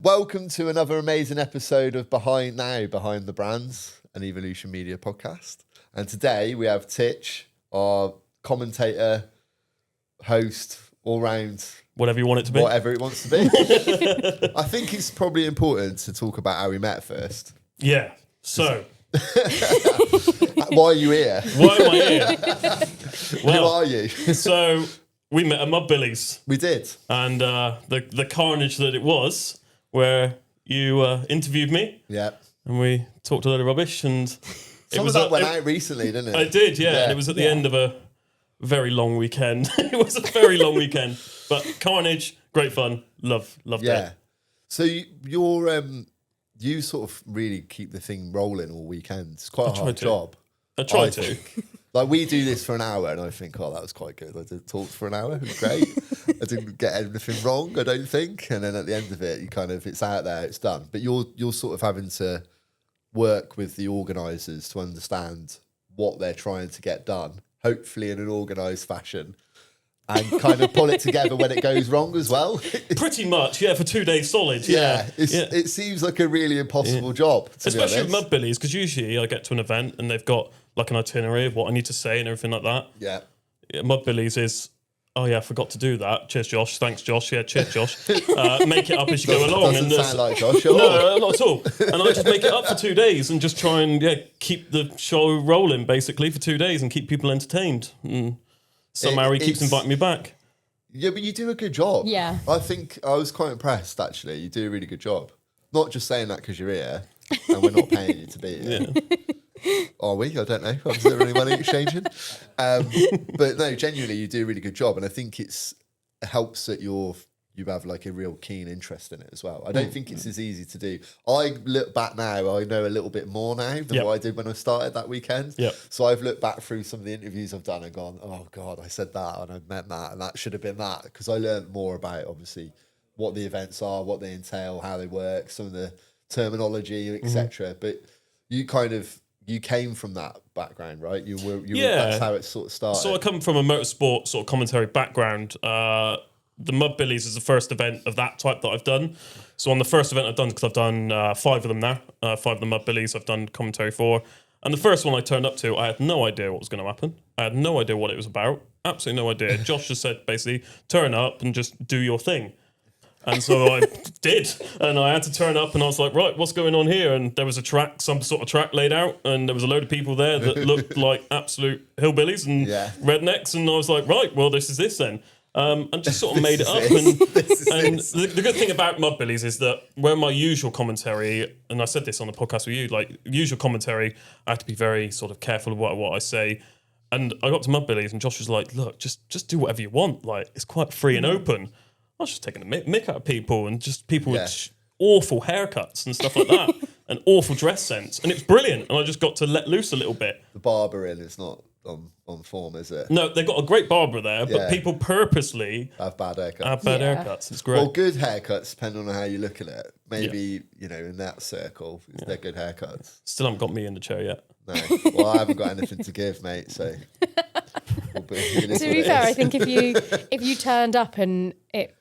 Welcome to another amazing episode of Behind the Brands, an Evolution Media podcast. And today we have Titch, our commentator, host, all-round... Whatever you want it to be. Whatever it wants to be. I think it's probably important to talk about how we met first. Yeah. So... Why are you here? Why am I here? Who are you? So we met at MudBillys. We did. And the carnage that it was, where you interviewed me. Yeah. And we talked a load of rubbish. And Some of that went out recently, didn't it? I did, yeah. And it was at the end of a very long weekend. It was a very long weekend. But carnage, great fun. Loved it. So you sort of really keep the thing rolling all weekend. It's quite a hard job. I try to. Like, we do this for an hour and I think, oh, that was quite good. I did talk for an hour. It was great. I didn't get anything wrong, I don't think. And then at the end of it, it's out there, it's done. But you're sort of having to work with the organisers to understand what they're trying to get done, hopefully in an organised fashion, and kind of pull it together when it goes wrong as well. Pretty much, yeah, for 2 days solid. It seems like a really impossible job, especially with MudBillys, because usually I get to an event and they've got like an itinerary of what I need to say and everything like that. Yeah. MudBillys is, oh yeah, I forgot to do that. Cheers, Josh. Thanks, Josh. Yeah, cheers, Josh. Make it up as you go along. Doesn't sound like Josh. No, not at all. And I just make it up for 2 days and just try and keep the show rolling basically for 2 days and keep people entertained. And somehow he keeps inviting me back. Yeah, but you do a good job. Yeah. I think I was quite impressed, actually. You do a really good job. Not just saying that because you're here and we're not paying you to be here. Yeah. Are we? I don't know. Is there any money exchanging? But no, genuinely, you do a really good job. And I think it helps that you have like a real keen interest in it as well. I don't think it's as easy to do. I look back now, I know a little bit more now than what I did when I started that weekend. Yep. So I've looked back through some of the interviews I've done and gone, oh God, I said that and I meant that and that should have been that. Because I learned more about, obviously, what the events are, what they entail, how they work, some of the terminology, etc. But you came from that background, right? That's how it sort of started. So I come from a motorsport sort of commentary background. The MudBillys is the first event of that type that I've done. So on the first event I've done, because I've done 5 of them now, 5 of the MudBillys I've done commentary for. And the first one I turned up to, I had no idea what was going to happen. I had no idea what it was about. Absolutely no idea. Josh just said, basically, turn up and just do your thing. And so I did, and I had to turn up, and I was like, right, what's going on here? And there was a track, some sort of track laid out, and there was a load of people there that looked like absolute hillbillies and rednecks, and I was like, right, well, this is this then. And just sort of made it up. And the good thing about MudBillys is that where my usual commentary, and I said this on the podcast with you, like usual commentary, I have to be very sort of careful of what I say. And I got to MudBillys, and Josh was like, look, just do whatever you want. Like, it's quite free and open. I was just taking a mick out of people and just people with awful haircuts and stuff like that and awful dress sense. And it was brilliant. And I just got to let loose a little bit. The barber in is not on form, is it? No, they've got a great barber there, but people purposely have bad haircuts. It's great. Well, good haircuts, depending on how you look at it. Maybe, in that circle, they're good haircuts. Still haven't got me in the chair yet. No. Well, I haven't got anything to give, mate, so... To be fair, I think if you turned up and it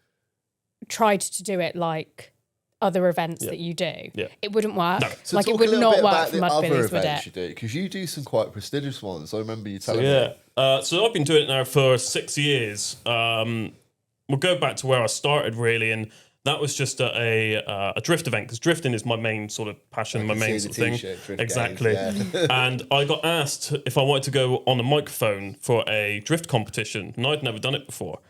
tried to do it like other events that you do, it wouldn't work. No. So like it would not work for MudBillys, would it? You do, because you do some quite prestigious ones. I remember you telling me. So I've been doing it now for 6 years. We'll go back to where I started really, and that was just a drift event, because drifting is my main sort of passion, my main sort of thing. Exactly. And I got asked if I wanted to go on a microphone for a drift competition, and I'd never done it before.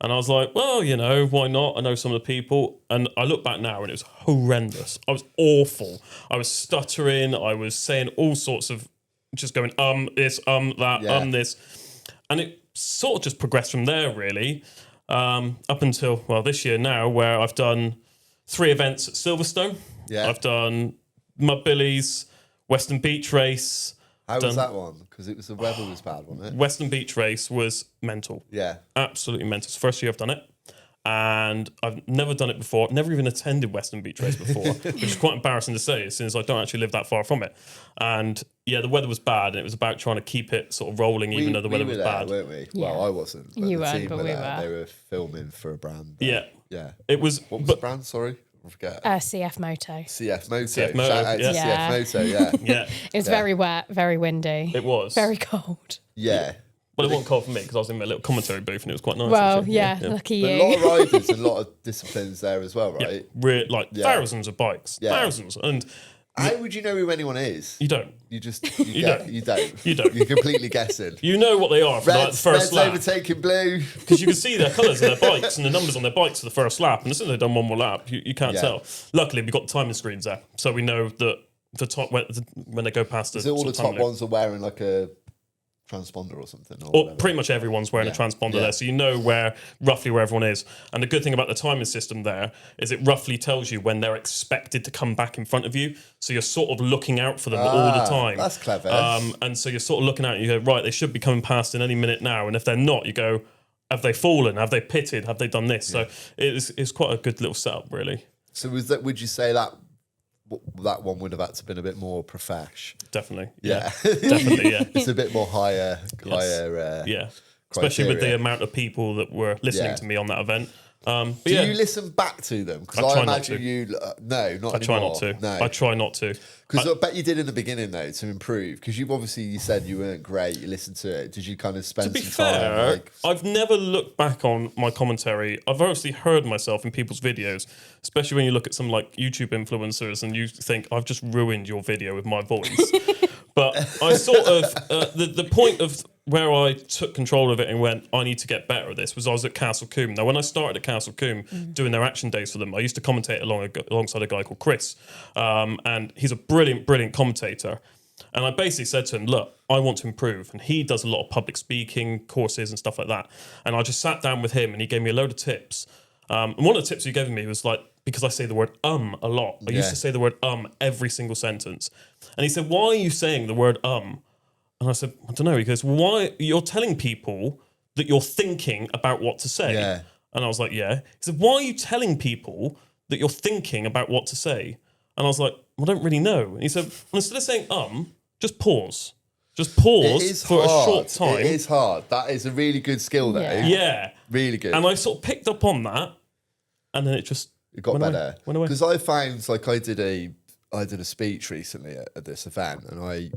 And I was like, well, why not? I know some of the people. And I look back now and it was horrendous. I was awful. I was stuttering. I was saying all sorts of, just going, this, that, this. And it sort of just progressed from there, really, up until, this year now, where I've done 3 events at Silverstone. Yeah. I've done MudBillys, Western Beach Race. How was that one? Because the weather was bad, wasn't it? Western Beach Race was mental. Yeah. Absolutely mental. It's the first year I've done it. And I've never done it before. Never even attended Western Beach Race before, which is quite embarrassing to say, since I don't actually live that far from it. And the weather was bad, and it was about trying to keep it sort of rolling, even though the weather was bad. Weren't we? Yeah. Well, I wasn't. You weren't, but we were. They were filming for a brand. Yeah. Yeah. It was. What was the brand? Sorry. I forget. CF Moto. CF Moto. CF Moto, Shout out to yeah. CF Moto, yeah. Yeah. It was very wet, very windy. It was. Very cold. Yeah. Well, it wasn't cold for me because I was in my little commentary booth and it was quite nice. Well, actually. yeah, lucky But you. a lot of riders and a lot of disciplines there as well, right? Thousands of bikes. Yeah. Thousands. And how would you know who anyone is? you don't. You just You don't. You don't. You don't. You're completely guessing. You know what they are for like the first Red's lap. overtaking blue. Because you can see their colours and their bikes and the numbers on their bikes for the first lap. And as soon as they've done one more lap, you can't tell. Luckily, we've got the timing screens there. So we know that the top when they go past the So all the top limit. ones are wearing like a transponder or something? Or pretty much everyone's wearing a transponder Yeah. there, so you know roughly where everyone is. And the good thing about the timing system there is it roughly tells you when they're expected to come back in front of you. So you're sort of looking out for them all the time. That's clever. And so you're sort of looking out and you go, right, they should be coming past in any minute now. And if they're not, you go, have they fallen? Have they pitted? Have they done this? So it's quite a good little setup, really. So would you say that one would have had to been a bit more profesh? Definitely. Yeah. Definitely, yeah. It's a bit more higher. Yeah. Especially with the criteria. amount of people that were listening Yeah. to me on that event. But Do yeah, you listen back to them? Because I I try not imagine to. you. No, not I try anymore. not to. No, I try not to. because I bet you did in the beginning though to improve. Because you've obviously you said you weren't great. You listened to it. Did you kind of spend To be some time? fair, Like, I've never looked back on my commentary. I've obviously heard myself in people's videos, especially when you look at some like YouTube influencers and you think, I've just ruined your video with my voice. But I sort of, the point of where I took control of it and went, I need to get better at this, was I was at Castle Combe. Now, when I started at Castle Combe doing their action days for them, I used to commentate alongside a guy called Chris. And he's a brilliant, brilliant commentator. And I basically said to him, look, I want to improve. And he does a lot of public speaking courses and stuff like that. And I just sat down with him and he gave me a load of tips. And one of the tips he gave me was like, because I say the word a lot. I used to say the word every single sentence. And he said, why are you saying the word And I said, I don't know. He goes, why? You're telling people that you're thinking about what to say. Yeah. And I was like, yeah. He said, why are you telling people that you're thinking about what to say? And I was like, well, I don't really know. And he said, well, instead of saying just pause. Just pause for hard. a short time. It is hard. That is a really good skill though. Yeah. Really good. And I sort of picked up on that. And then it got went better. Went away. Because I found like I did a speech recently at this event, and I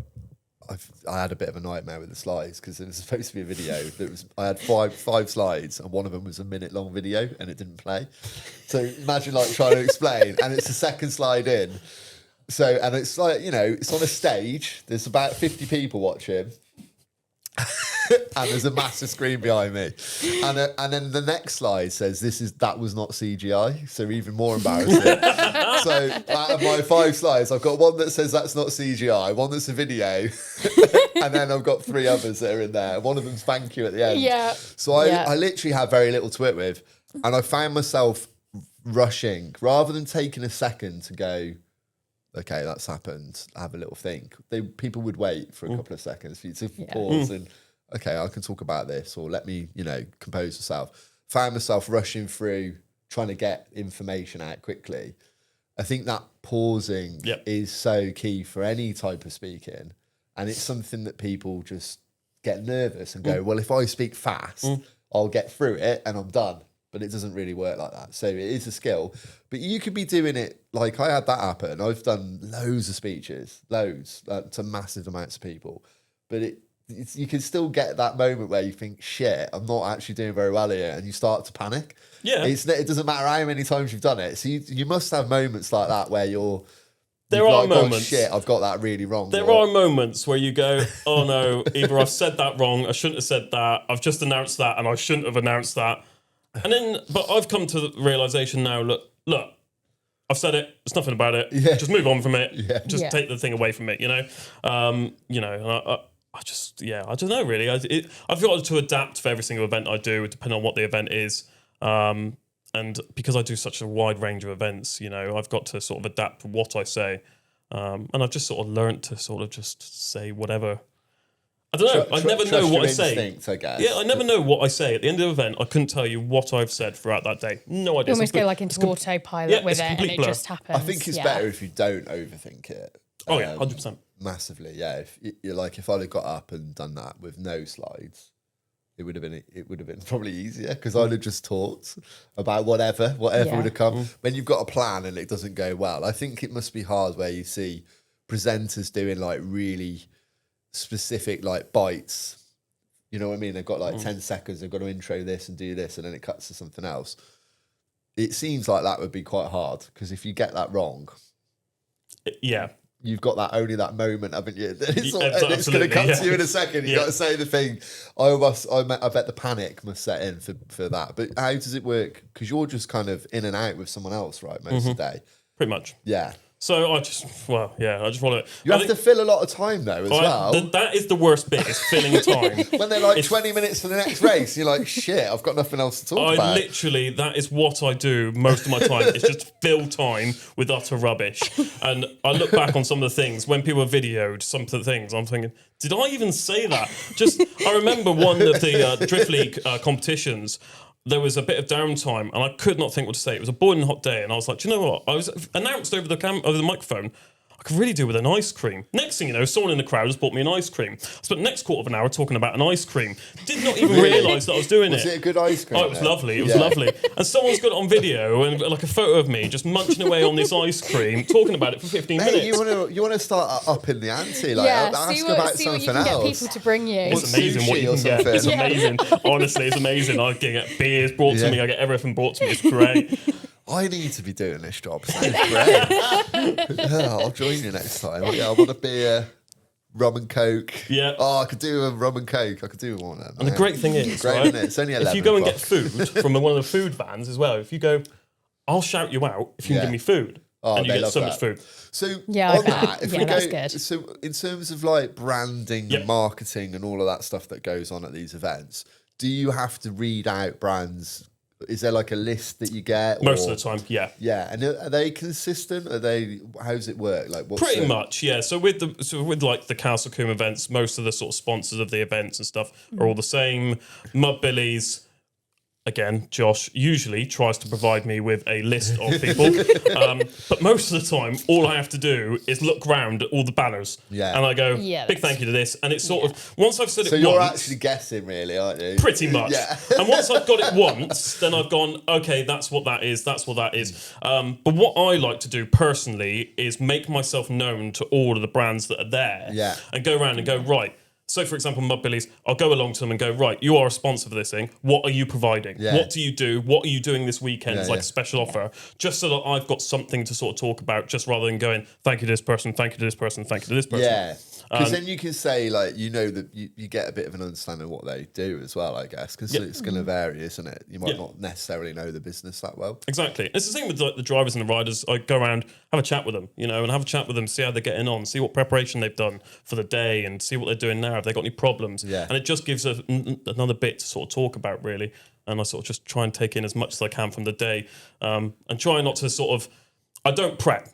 had a bit of a nightmare with the slides because it was supposed to be a video that was. I had five slides, and one of them was a minute-long video, and it didn't play. So imagine like trying to explain, and it's the second slide in. So and it's like it's on a stage. There's about 50 people watching. And there's a massive screen behind me, and then the next slide says that was not CGI, so even more embarrassing. So out of my 5 slides, I've got one that says that's not CGI, one that's a video, and then I've got 3 others that are in there. One of them's thank you at the end. Yeah. So I literally had very little to it with, and I found myself rushing rather than taking a second to go, okay, that's happened. Have a little think. People would wait for a couple of seconds for you to pause and, okay, I can talk about this, or let me, compose myself. Found myself rushing through, trying to get information out quickly. I think that pausing is so key for any type of speaking. And it's something that people just get nervous and go, well, if I speak fast, I'll get through it and I'm done. But it doesn't really work like that. So it is a skill. But you could be doing it, like I had that happen. I've done loads of speeches, to massive amounts of people. But you can still get that moment where you think, shit, I'm not actually doing very well here. And you start to panic. Yeah. It doesn't matter how many times you've done it. So you must have moments like that where There are moments. Oh, shit, I've got that really wrong. There are moments where you go, oh no, either I've said that wrong, I shouldn't have said that, I've just announced that and I shouldn't have announced that. And then, but I've come to the realization now, look, I've said it, there's nothing about it. Yeah. Just move on from it. Yeah. Just take the thing away from it, and I just, I don't know really. I've got to adapt for every single event I do, depending on what the event is. And because I do such a wide range of events, I've got to sort of adapt what I say. And I've just sort of learned to sort of just say whatever. I don't know. I never know what I say. Instinct, I guess. Yeah, I never know what I say. At the end of the event, I couldn't tell you what I've said throughout that day. No idea. You almost go like into autopilot with it and it just happens. I think it's better if you don't overthink it. Oh yeah, 100%. Massively, yeah. If I'd have got up and done that with no slides, it would have been probably easier because I'd have just talked about whatever would have come. When you've got a plan and it doesn't go well, I think it must be hard where you see presenters doing like really specific like bites. You know what I mean? They've got like 10 seconds. They've got to intro this and do this, and then it cuts to something else. It seems like that would be quite hard because if you get that wrong, you've got only that moment, haven't you? It's going to come to you in a second. You got to say the thing. I bet the panic must set in for that. But how does it work? Because you're just kind of in and out with someone else, right? Most of the day. Pretty much. Yeah. So I just want to... You have to fill a lot of time though as well. That is the worst bit, is filling time. When they're like 20 minutes for the next race, you're like, shit, I've got nothing else to talk about. Literally, that is what I do most of my time. It's just fill time with utter rubbish. And I look back on some of the things, when people videoed some of the things, I'm thinking, did I even say that? I remember one of the Drift League competitions. There was a bit of downtime and I could not think what to say. It was a boiling hot day and I was like, do you know what? I was announced over the microphone, I could really do with an ice cream. Next thing you know, someone in the crowd has bought me an ice cream. I spent the next quarter of an hour talking about an ice cream. Did not even realise that I was doing it. Was it a good ice cream? Oh, it was lovely. It was lovely. And someone's got it on video and like a photo of me just munching away on this ice cream, talking about it for 15 minutes. You want to start up in the ante, like ask about something else. See what you can get people to bring you. It's amazing what you can get. It's amazing. Honestly, it's amazing. I can get beers brought to me. I get everything brought to me. It's great. I need to be doing this job. Sounds great. I'll join you next time. I want a beer, rum and coke. Yeah. Oh, I could do a rum and coke. I could do one of them. And the great thing is, great, right, isn't it? It's only 11 if you go and o'clock. get food from one of the food vans as well, if you go, I'll shout you out if you can give me food. Oh, and you get so much food. So on that, if we that's go, good. so in terms of like branding and marketing and all of that stuff that goes on at these events, do you have to read out brands? Is there like a list that you get? Most of the time, yeah. Yeah, and are they consistent? How does it work? Like, pretty much, yeah. So with like the Castle Combe events, most of the sort of sponsors of the events and stuff are all the same. MudBillys, again, Josh usually tries to provide me with a list of people, but most of the time, all I have to do is look round at all the banners, and I go, big thank you to this, and it's sort of, once I've said it once... So you're actually guessing, really, aren't you? Pretty much. Yeah. And once I've got it once, then I've gone, okay, that's what that is, that's what that is. But what I like to do personally is make myself known to all of the brands that are there, and go around and go, right, so, for example, MudBillys, I'll go along to them and go, right, you are a sponsor for this thing. What are you providing? Yeah. What do you do? What are you doing this weekend? It's like a special offer. Just so that I've got something to sort of talk about, just rather than going, thank you to this person, thank you to this person, thank you to this person. Yeah. Because then you can say, like, you know, that you get a bit of an understanding of what they do as well, I guess, because it's going to vary, isn't it? You might not necessarily know the business that well. Exactly. It's the same with like, the drivers and the riders. I go around, have a chat with them, you know, and have a chat with them, see how they're getting on, see what preparation they've done for the day and see what they're doing now, if they've got any problems. Yeah. And it just gives another bit to sort of talk about, really. And I sort of just try and take in as much as I can from the day and try not to sort of... I don't prep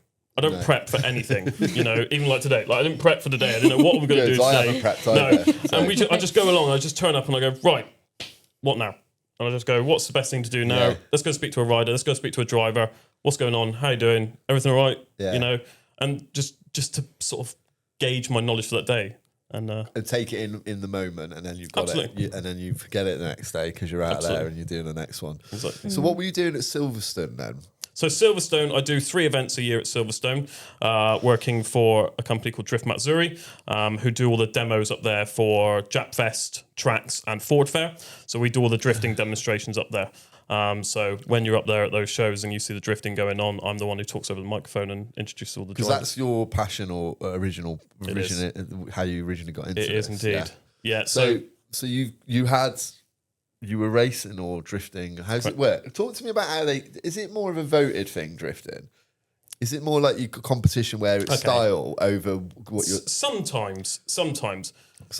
for anything, you know, even like today. Like, I didn't prep for the day. I didn't know what we were going to do today. I haven't prepped either. No. And I just go along, I just turn up and I go, right, what now? And I just go, what's the best thing to do now? Yeah. Let's go speak to a rider. Let's go speak to a driver. What's going on? How you doing? Everything all right? Yeah. You know, and just to sort of gauge my knowledge for that day. And take it in the moment, and then you've got it, and then you forget it the next day because you're out there and you're doing the next one. Exactly. So what were you doing at Silverstone then? So Silverstone, I do 3 events a year at Silverstone, working for a company called Drift Matsuri, who do all the demos up there for Japfest, Tracks and Ford Fair. So we do all the drifting demonstrations up there. So when you're up there at those shows and you see the drifting going on, I'm the one who talks over the microphone and introduces all the drivers. Because that's your passion or how you originally got into it. It is indeed. Yeah. So you were racing or drifting. How's it work? Talk to me about how is it more of a voted thing, drifting? Is it more like your competition where it's style over what you're... Sometimes. So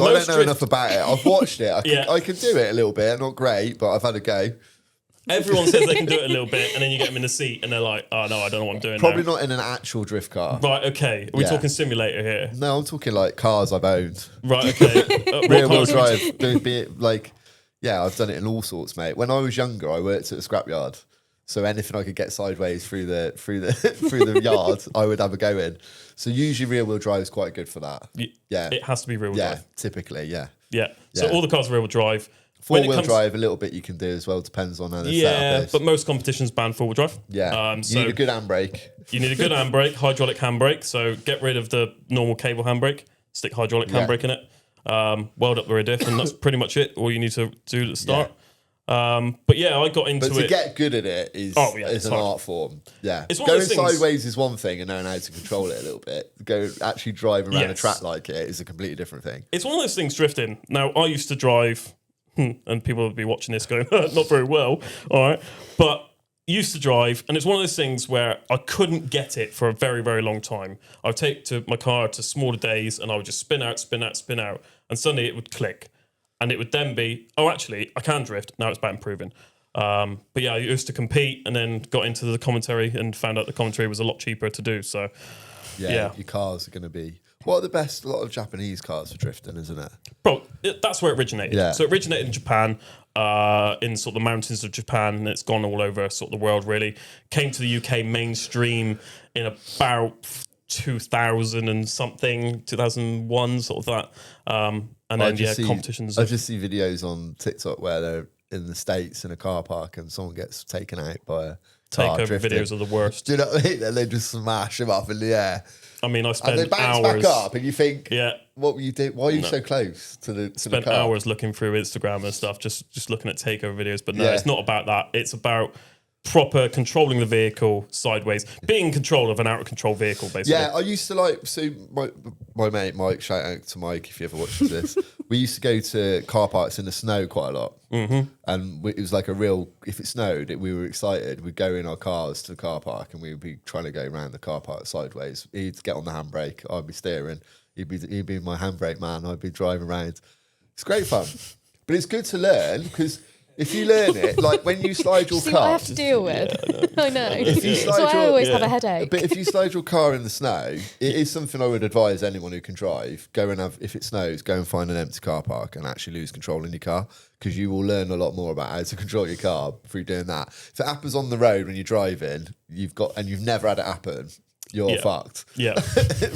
I don't know enough about it. I've watched it. I can do it a little bit. Not great, but I've had a go. Everyone says they can do it a little bit, and then you get them in the seat, and they're like, "Oh no, I don't know what I'm doing." Probably not in an actual drift car. Right? Okay. Are we talking simulator here? No, I'm talking like cars I've owned. Right. Okay. Rear wheel drive. I've done it in all sorts, mate. When I was younger, I worked at a scrapyard, so anything I could get sideways through the yard, I would have a go in. So usually rear wheel drive is quite good for that. Yeah. It has to be rear wheel drive. Typically, yeah. So all the cars are rear wheel drive. Four-wheel drive, a little bit you can do as well. Depends on how the setup is. But most competitions ban four-wheel drive. Yeah, you need a good handbrake. You need a good handbrake, hydraulic handbrake. So get rid of the normal cable handbrake. Stick hydraulic handbrake in it. Weld up the rear diff, and that's pretty much it. All you need to do at the start. But yeah, I got into it. But to get good at it is an art form. Yeah, it's going sideways is one thing, and knowing how to control it a little bit. Actually driving around a track like it is a completely different thing. It's one of those things, drifting. Now, I used to drive, and people will be watching this going, not very well, all right? But used to drive, and it's one of those things where I couldn't get it for a very, very long time. I would take my car to smaller days, and I would just spin out, and suddenly it would click. And it would then be, actually, I can drift. Now it's about improving. But yeah, I used to compete and then got into the commentary and found out the commentary was a lot cheaper to do. So, yeah. Your cars are going to be... What are the best? A lot of Japanese cars for drifting, isn't it? Bro, that's where it originated. Yeah. So it originated in Japan, in sort of the mountains of Japan, and it's gone all over sort of the world, really. Came to the UK mainstream in about 2000 and something, 2001, sort of that. And then, competitions. I just see videos on TikTok where they're in the States in a car park and someone gets taken out by a car takeover drifting. videos are the worst. Do you know what I mean? And they just smash him up in the air. I mean, I spent and they bounce hours back up, and you think, what were you doing? Why are you so close to the car? Spent hours looking through Instagram and stuff, just looking at takeover videos. But no, it's not about that. It's about proper controlling the vehicle sideways, being in control of an out of control vehicle, basically. Yeah, I used to so my mate Mike, shout out to Mike if you ever watches this. We used to go to car parks in the snow quite a lot, and it was like a real. If it snowed, we were excited. We'd go in our cars to the car park, and we would be trying to go around the car park sideways. He'd get on the handbrake, I'd be steering. He'd be my handbrake man. I'd be driving around. It's great fun, but it's good to learn because. If you learn it, like when you slide your car... what I have to deal with. I know. If you slide so I always have a headache. But if you slide your car in the snow, it is something I would advise anyone who can drive. If it snows, go and find an empty car park and actually lose control in your car because you will learn a lot more about how to control your car through doing that. If it happens on the road when you're driving, you've never had it happen... You're fucked. Yeah,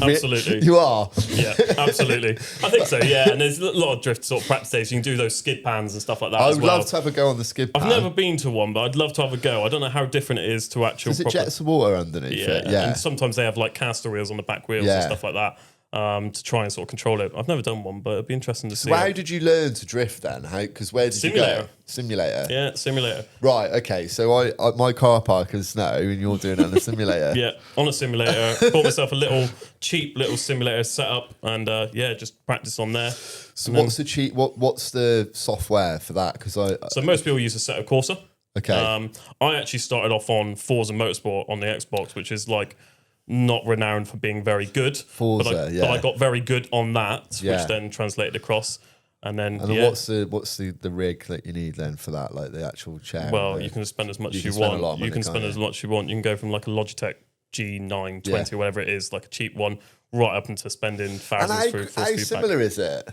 absolutely. You are. Yeah, absolutely. I think so, yeah. And there's a lot of drift sort of practice days. You can do those skid pans and stuff like that I would love to have a go on the skid pan. I've never been to one, but I'd love to have a go. I don't know how different it is to actual... Does it jet some water underneath it? Yeah. And sometimes they have like caster wheels on the back wheels and stuff like that. To try and sort of control it. I've never done one, but it'd be interesting to see. So how did you learn to drift then? Because where did you go? Simulator. Yeah, simulator. Right, okay. So I my car park is snow and you're doing it on a simulator. Yeah, on a simulator. Bought myself a cheap little simulator setup and just practice on there. So what's the software for that? So most people use Assetto Corsa. Okay. I actually started off on Forza Motorsport on the Xbox, which is like not renowned for being very good. Forza, but I got very good on that, which then translated across. And then what's the rig that you need then for that, like the actual chair? Well, you can spend as much as you want. You can spend as much as you want. You can go from like a Logitech G920 or whatever it is, like a cheap one, right up into spending thousands through full how speed similar back. Is it?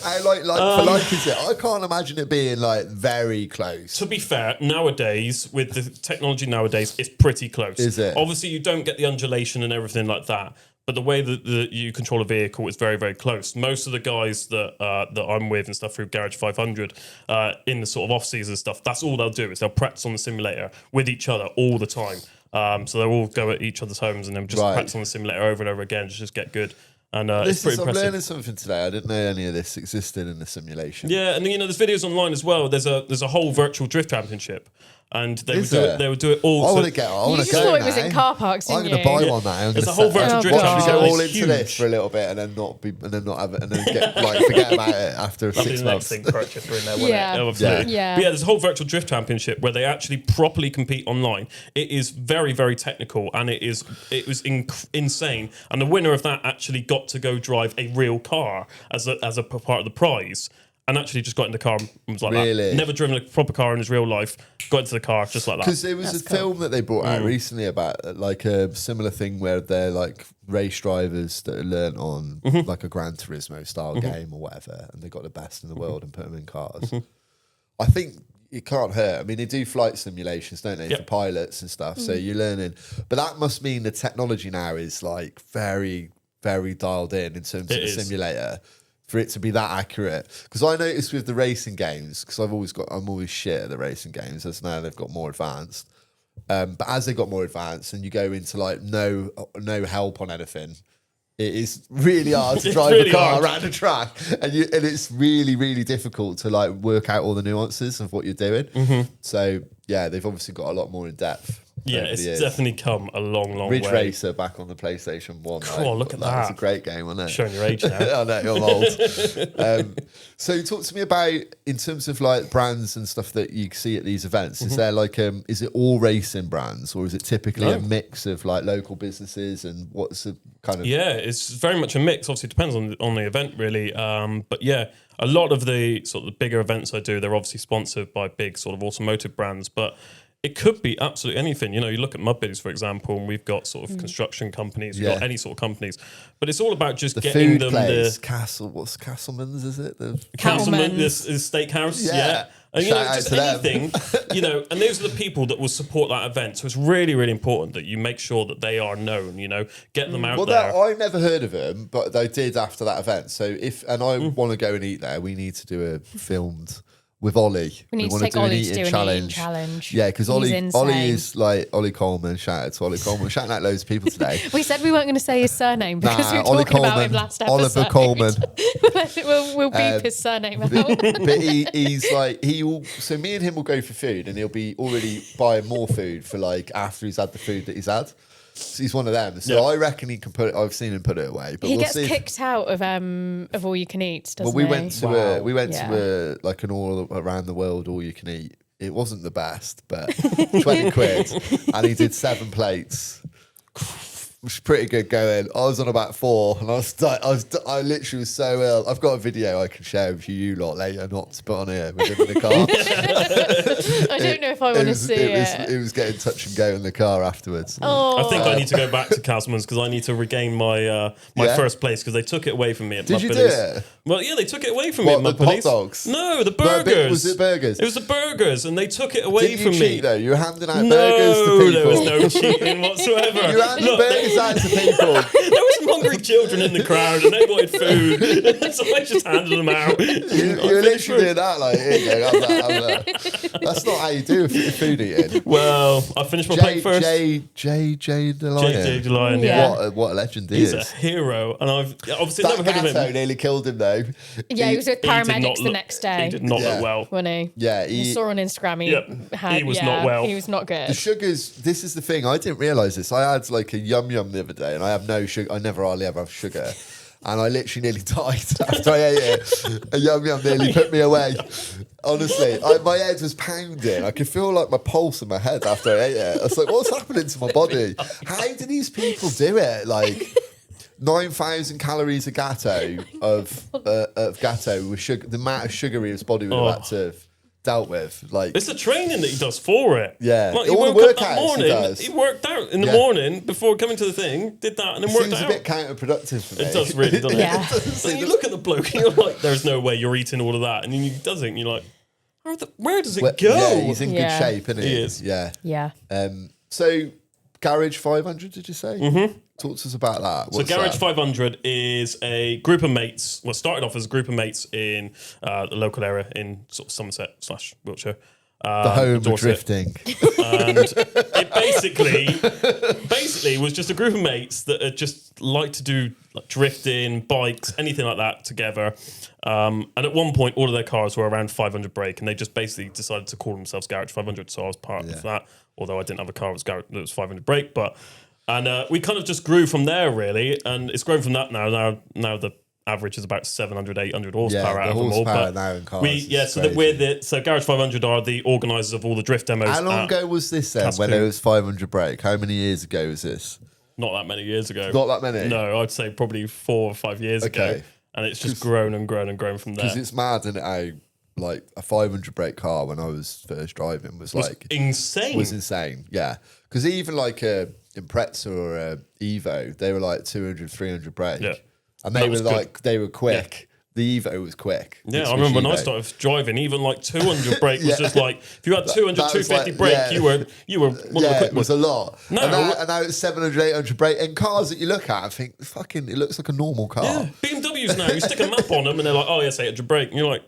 How is it? I can't imagine it being like very close. To be fair, nowadays with the technology nowadays, it's pretty close. Is it? Obviously, you don't get the undulation and everything like that, but the way that you control a vehicle is very, very close. Most of the guys that I'm with and stuff through Garage 500 in the sort of off-season stuff, that's all they'll do is they'll practice on the simulator with each other all the time. So they'll all go at each other's homes and then just practice on the simulator over and over again to just get good. And it's pretty impressive. I'm learning something today. I didn't know any of this existed in the simulation. Yeah, and there's videos online as well. There's a whole virtual drift championship, and they would do it all. I want to go. You just thought it was in car parks, didn't I'm going to buy one now. There's a whole virtual drift championship. Go all into this for a little bit, and then not have it, and then get forget about it after 6 months. Thing purchased in there, wouldn't it? Yeah. But there's a whole virtual drift championship where they actually properly compete online. It is very, very technical, and it was insane. And the winner of that actually got to go drive a real car as a part of the prize. And actually just got in the car and was like that. Never driven a proper car in his real life. Got into the car just like that. Because there was a film that they brought out recently about like a similar thing where they're like race drivers that learn on like a Gran Turismo style game or whatever, and they got the best in the world and put them in cars. I think it can't hurt. I mean, they do flight simulations, don't they, for pilots and stuff. So you're learning, but that must mean the technology now is like very, very dialed in terms of the simulator. for it to be that accurate. Because I noticed with the racing games, because I'm always shit at the racing games, as now they've got more advanced. But as they got more advanced and you go into like no help on anything, it is really hard to drive a car around a track, and it's really, really difficult to like work out all the nuances of what you're doing. So yeah, they've obviously got a lot more in depth. Yeah, it's definitely come a long, long way. Ridge Racer back on the PlayStation 1. Oh, look at that. It's a great game, wasn't it? Showing your age now. I know, you're old. So talk to me about, in terms of like brands and stuff that you see at these events, is there like, is it all racing brands, or is it typically a mix of like local businesses, and what's the kind of... Yeah, it's very much a mix. Obviously, it depends on the event, really. But yeah, a lot of the sort of the bigger events I do, they're obviously sponsored by big sort of automotive brands, but it could be absolutely anything. You know, you look at MudBillys, for example, and we've got sort of construction companies, we've got any sort of companies, but it's all about just getting food them place, the what's Castleman's, is it? Castleman, this is steakhouse, yeah. And you know, just anything, you know, and those are the people that will support that event. So it's really, really important that you make sure that they are known, you know, get them out there. Well, I've never heard of them, but they did after that event. So I want to go and eat there, we need to do a filmed with Ollie. We need to take Ollie to do an eating challenge. Yeah, because Ollie is like Ollie Coleman. Shout out to Ollie Coleman. Shouting out loads of people today. We said we weren't going to say his surname because we were talking about him last episode. Oliver Coleman. we'll beep his surname out. But he's like, so me and him will go for food, and he'll be already buying more food for like after he's had the food that he's had. So he's one of them. So I reckon he can put it. I've seen him put it away. But he gets kicked out of all you can eat, doesn't he? We went to like an all around the world all you can eat. It wasn't the best, but 20 quid, and he did 7 plates. Which was pretty good going. I was on about 4, and I literally was so ill. I've got a video I can share with you lot later, not to put on here with him in the car. I don't know if I want to see it. It was getting touch and go in the car afterwards. I think I need to go back to Castleman's because I need to regain my first place, because they took it away from me at MudBillys. Did you do it? Well, yeah, they took it away from me at MudBillys. The hot dogs? No, the burgers. Was it burgers? It was the burgers, and they took it away from me. Did you cheat though? You were handing out burgers to people. There was no cheating whatsoever. You were handing burgers out to people. There were some hungry children in the crowd, and they wanted food, so I just handed them out. You were literally doing that, like, here you go, have that. That's not how you do food eating. Well, I finished my plate first. J. the Lion. Yeah. What a legend he is. He's a hero, and I've obviously never heard of him. Nearly killed him though. Yeah, he was with paramedics the next day. He did not look well. Wasn't he? Yeah, I saw on Instagram he was not well. He was not good. The sugars, this is the thing, I didn't realise this. I had like a yum the other day, and I have no sugar. I never hardly ever have sugar. And I literally nearly died after I ate it. A yum nearly put me away. Honestly, my head was pounding. I could feel like my pulse in my head after I ate it. I was like, what's happening to my body? How do these people do it? Like 9,000 calories of gatto with sugar. The amount of sugar his body would have had to have dealt with. Like, it's the training that he does for it. Yeah, like, all the workouts he does. He worked out in the morning before coming to the thing. Did that and then worked out. Seems a bit counterproductive for me. It does really, doesn't Yeah. it? So you look at the bloke and you're like, "There's no way you're eating all of that," and then he does it, and you're like, "Where does it go?" Yeah, he's in good shape, isn't he? He is. Yeah. Yeah. So, Garage 500, did you say? Mm-hmm. Talk to us about that. So Garage 500 is a group of mates. Well, it started off as a group of mates in the local area in sort of Somerset/Wiltshire. The home of drifting. And it basically was just a group of mates that just like to do like drifting, bikes, anything like that together. And at one point, all of their cars were around 500 brake, and they just basically decided to call themselves Garage 500. So I was part of that, although I didn't have a car that was 500 brake. And we kind of just grew from there, really, and it's grown from that now. Now the average is about 700, 800 horsepower out of them all. But now in cars so Garage 500 are the organisers of all the drift demos. How long ago was this then, when it was 500 brake? How many years ago was this? Not that many years ago. Not that many? No, I'd say probably 4 or 5 years ago. And it's just grown and grown and grown from there. Because it's mad, isn't it, how like a 500 brake car when I was first driving was like insane. Was insane, yeah. Because even like a Impreza or a Evo, they were like 200, 300 brake. Yeah. And they were quick. Yeah. The Evo was quick. Yeah, I remember when I started driving, even like 200 brake was just like, if you had 200, 250 brake, you were one of the quick ones. It was a lot. No. And now it's 700, 800 brake. And cars that you look at, I think, it looks like a normal car. Yeah. BMW BMWs now, you stick a map on them and they're like, oh, yes, 800 brake. And you're like,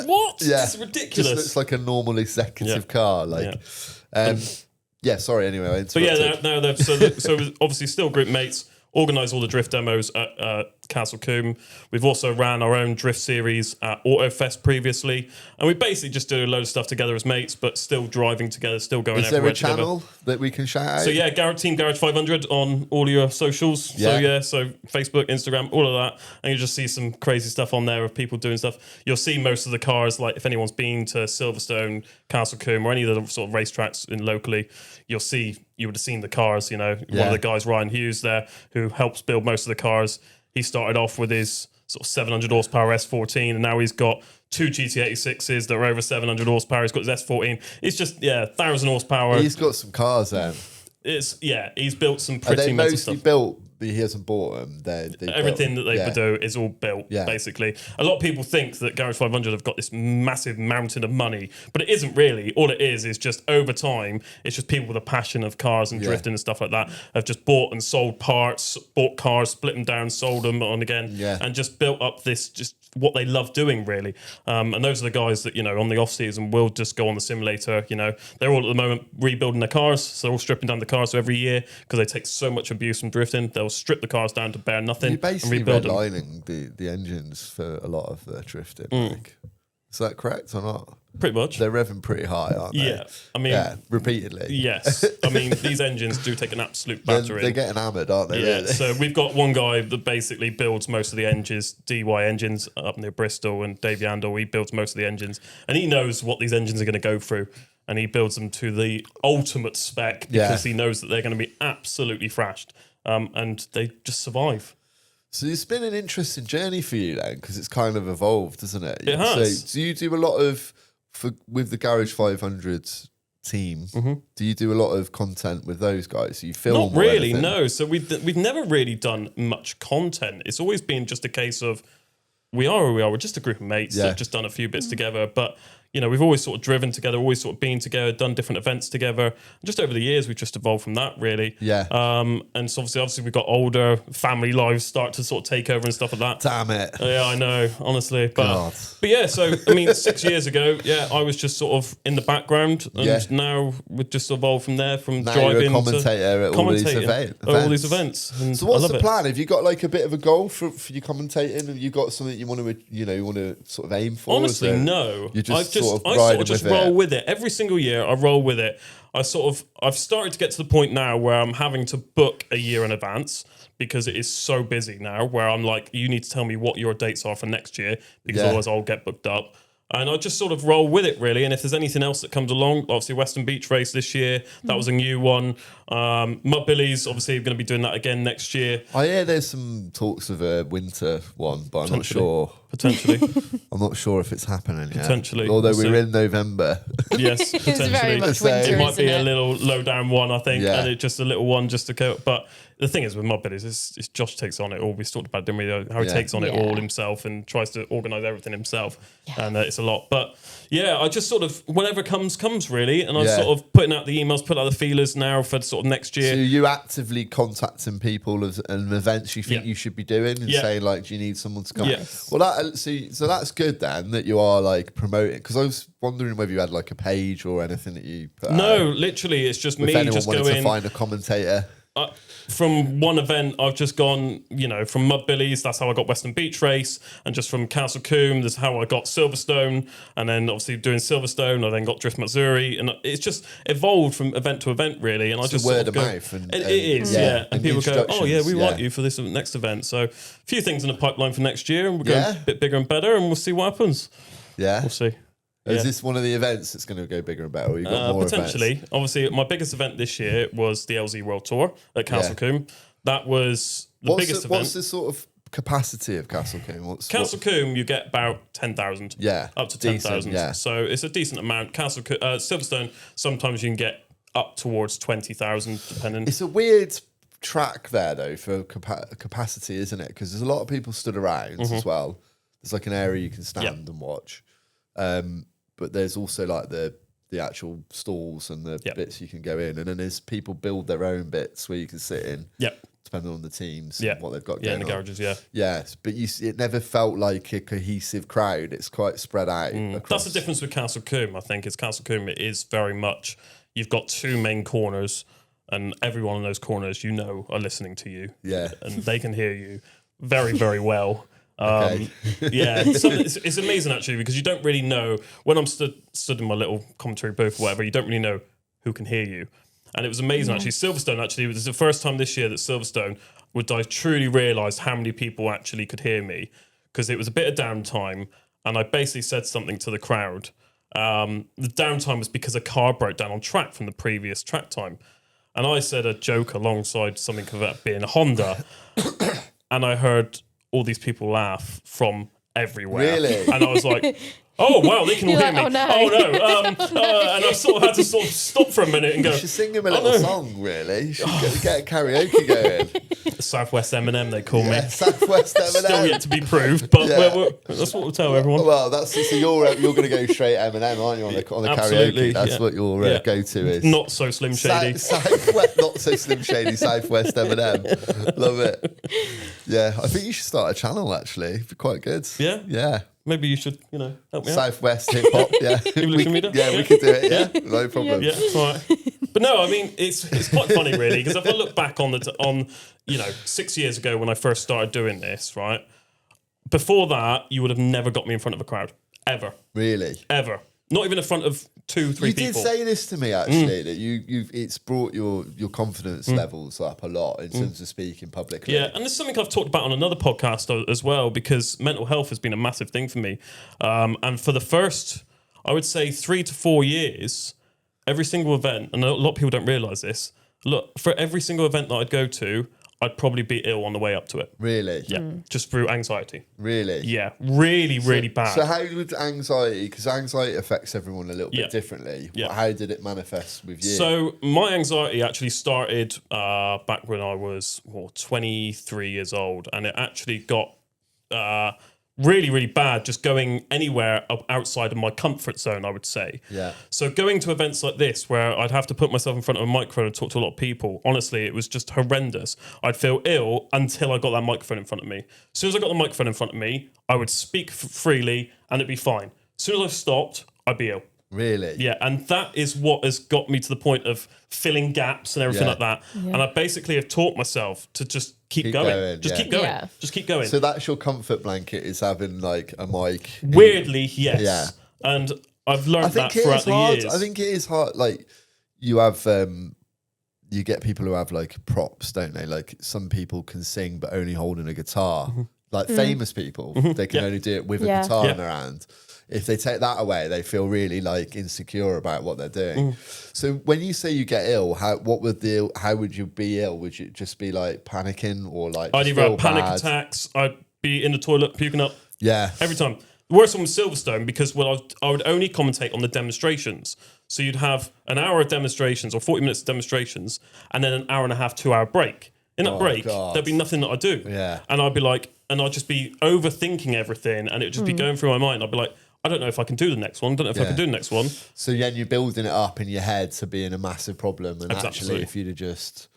what? Yeah. It's ridiculous. Just looks like a normal executive car. Like, sorry, anyway. I so yeah, now they've, so obviously still group mates, organise all the drift demos at Castle Combe. We've also ran our own drift series at Autofest previously, and we basically just do a load of stuff together as mates, but still driving together, still going everywhere together. Is there a channel that we can shout out? So yeah, Team Garage 500 on all your socials. Yeah. So Facebook, Instagram, all of that, and you just see some crazy stuff on there of people doing stuff. You'll see most of the cars, like if anyone's been to Silverstone, Castle Combe, or any of the sort of racetracks in locally, you would have seen the cars. One of the guys, Ryan Hughes, there, who helps build most of the cars. He started off with his sort of 700 horsepower S14, and now he's got 2 GT86s that are over 700 horsepower. He's got his S14. It's just 1,000 horsepower. He's got some cars then. He's built some pretty Are they mental mostly stuff. built? He hasn't bought them. Everything that they do is all built, basically. A lot of people think that Garage 500 have got this massive mountain of money, but it isn't really. All it is just over time, it's just people with a passion of cars and drifting and stuff like that have just bought and sold parts, bought cars, split them down, sold them on again, and just built up this just what they love doing, really. And those are the guys that, on the off-season will just go on the simulator. They're all at the moment rebuilding their cars, so they're all stripping down the cars. So every year, because they take so much abuse from drifting, they'll strip the cars down to bare nothing. You're basically and rebuild redlining the engines for a lot of the drifting. Like, is that correct or not? Pretty much. They're revving pretty high, aren't they? Yeah. I mean... repeatedly. Yes. I mean, these engines do take an absolute battering. They're getting hammered, aren't they? Yeah. Really? So we've got one guy that basically builds most of the engines, DY engines up near Bristol, and Dave Yandel, he builds most of the engines. And he knows what these engines are going to go through. And he builds them to the ultimate spec because he knows that they're going to be absolutely thrashed. And they just survive. So it's been an interesting journey for you then, because it's kind of evolved, isn't it? It has. So do you do a lot of, with the Garage 500 team, do you do a lot of content with those guys? Do you film? Not really, no. So we've never really done much content. It's always been just a case of, we are who we are. We're just a group of mates that have just done a few bits together. But, we've always sort of driven together, always sort of been together, done different events together. Just over the years, we've just evolved from that, really. Yeah. And so obviously we've got older, family lives start to sort of take over and stuff like that. Damn it. Yeah, I know, honestly. God. But yeah, so, 6 years ago, I was just sort of in the background. And now we've just evolved from there, from now driving you're a commentator at all these events. And so what's I the love plan? Have you got like a bit of a goal for your commentating? Have you got something you want to sort of aim for? Honestly, no. You just I just roll with it. Every single year, I roll with it. I've started to get to the point now where I'm having to book a year in advance because it is so busy now, where I'm like, you need to tell me what your dates are for next year, because otherwise I'll get booked up. And I just sort of roll with it, really. And if there's anything else that comes along, obviously Western Beach Race this year, that was a new one. MudBillys, obviously, going to be doing that again next year. I hear there's some talks of a winter one, but I'm not sure. Potentially. I'm not sure if it's happening yet. Potentially. Although we're in November. Yes, potentially. It's very much winter, it might be isn't a it? little low down one, I think, Yeah. and it's just a little one just to go. But the thing is with MudBillys, it's Josh takes on it all. We talked about, didn't we? How he takes on it all himself and tries to organise everything himself, and it's a lot. But yeah, I just sort of, whenever comes really, and I'm sort of putting out the emails, put out the feelers now for sort of next year. So you actively contacting people and events you think you should be doing and saying like, do you need someone to come? Yeah. Well, so that's good then that you are like promoting, because I was wondering whether you had like a page or anything that you put No, out. literally, it's just If me anyone just wanted going to find a commentator. From one event, I've just gone, from MudBillys, that's how I got Western Beach Race, and just from Castle Combe, that's how I got Silverstone, and then obviously doing Silverstone, I then got Drift Missouri, and it's just evolved from event to event, really. And It's I just word sort of go, mouth. And it is, and and people go, oh yeah, we instructions, want you for this next event. So a few things in the pipeline for next year, and we're going a bit bigger and better, and we'll see what happens. Yeah. We'll see. Is this one of the events that's going to go bigger and better? Or you got more potentially. events? Obviously, my biggest event this year was the LZ World Tour at Castle Combe. That was the biggest event. What's the sort of capacity of Castle Combe? Castle Combe, you get about 10,000. Yeah. Up to Decent, 10,000. yeah. So it's a decent amount. Silverstone, sometimes you can get up towards 20,000, depending. It's a weird track there, though, for capacity, isn't it? Because there's a lot of people stood around as well. There's like an area you can stand and watch. But there's also like the actual stalls and the bits you can go in. And then there's people build their own bits where you can sit in. Yep. depending on the teams Yeah. and what they've got Yeah, going in the on. garages, yeah. Yes, but it never felt like a cohesive crowd. It's quite spread out. That's the difference with Castle Combe, I think. Is Castle Combe, it is very much, you've got two main corners, and everyone in those corners, are listening to you. Yeah. And they can hear you very, very well. Okay. It's amazing, actually, because you don't really know, when I'm stood in my little commentary booth or whatever, you don't really know who can hear you. And it was amazing, actually. Silverstone, actually, it was the first time this year that Silverstone I truly realised how many people actually could hear me, because it was a bit of downtime, and I basically said something to the crowd. The downtime was because a car broke down on track from the previous track time. And I said a joke alongside something of that being a Honda, and I heard all these people laugh from everywhere. Really? And I was like... Oh, wow, they can all hear me. Oh, no. And I sort of had to sort of stop for a minute and go... You should sing him a little song, really. You should get a karaoke going. Southwest Eminem, they call me. Southwest Eminem. Still yet to be proved, but that's what we'll tell everyone. Well, so you're going to go straight Eminem, aren't you, on the Absolutely, karaoke? That's what your go-to is. Not so Slim Shady. Southwest, not so Slim Shady, Southwest Eminem. Love it. Yeah, I think you should start a channel, actually. It'd be quite good. Yeah? Yeah. Maybe you should, help me out. Southwest hip hop, yeah. Evolution Media? Yeah, we could do it, yeah. No problem. Yeah, all right. But no, I mean, it's quite funny, really, because if I look back on 6 years ago when I first started doing this, right? Before that, you would have never got me in front of a crowd. Ever. Really? Ever. Not even in front of 2-3 people. You did say this to me, actually, that it's brought your confidence levels up a lot in terms of speaking publicly. Yeah, and this is something I've talked about on another podcast as well, because mental health has been a massive thing for me. And for the first, I would say, 3 to 4 years, every single event, and a lot of people don't realise this, look, for every single event that I'd go to, I'd probably be ill on the way up to it. Really? Yeah, just through anxiety. Really? Yeah, really bad. So how would anxiety, because anxiety affects everyone a little bit differently, how did it manifest with you? So my anxiety actually started back when I was 23 years old, and it actually got really bad just going anywhere outside of my comfort zone, I would say. Yeah. So going to events like this where I'd have to put myself in front of a microphone and talk to a lot of people, honestly, it was just horrendous. I'd feel ill until I got that microphone in front of me. As soon as I got the microphone in front of me, I would speak freely and it'd be fine. As soon as I stopped, I'd be ill. Really? Yeah, and that is what has got me to the point of filling gaps and everything like that. Yeah. And I basically have taught myself to just keep going. Keep going. Yeah. Just keep going. So that's your comfort blanket, is having like a mic. Weirdly, yes. Yeah. And I've learned that throughout the years. I think it is hard. Like you have, you get people who have like props, don't they? Like some people can sing but only holding a guitar. Mm-hmm. Like famous people, they can only do it with a guitar in their hand. If they take that away, they feel really like insecure about what they're doing. So when you say you get ill, how would you be ill? Would you just be like panicking or like I'd either have panic attacks, I'd be in the toilet puking up. Yeah. Every time. The worst one was Silverstone, because I would only commentate on the demonstrations. So you'd have an hour of demonstrations or 40 minutes of demonstrations and then an hour and a half, 2 hour break. In that break, there'd be nothing that I do. Yeah. And I'd be like, and I'd just be overthinking everything and it would just be going through my mind. I'd be like, I don't know if I can do the next one. I don't know if I can do the next one. So then you're building it up in your head to being a massive problem. And actually, if you'd have just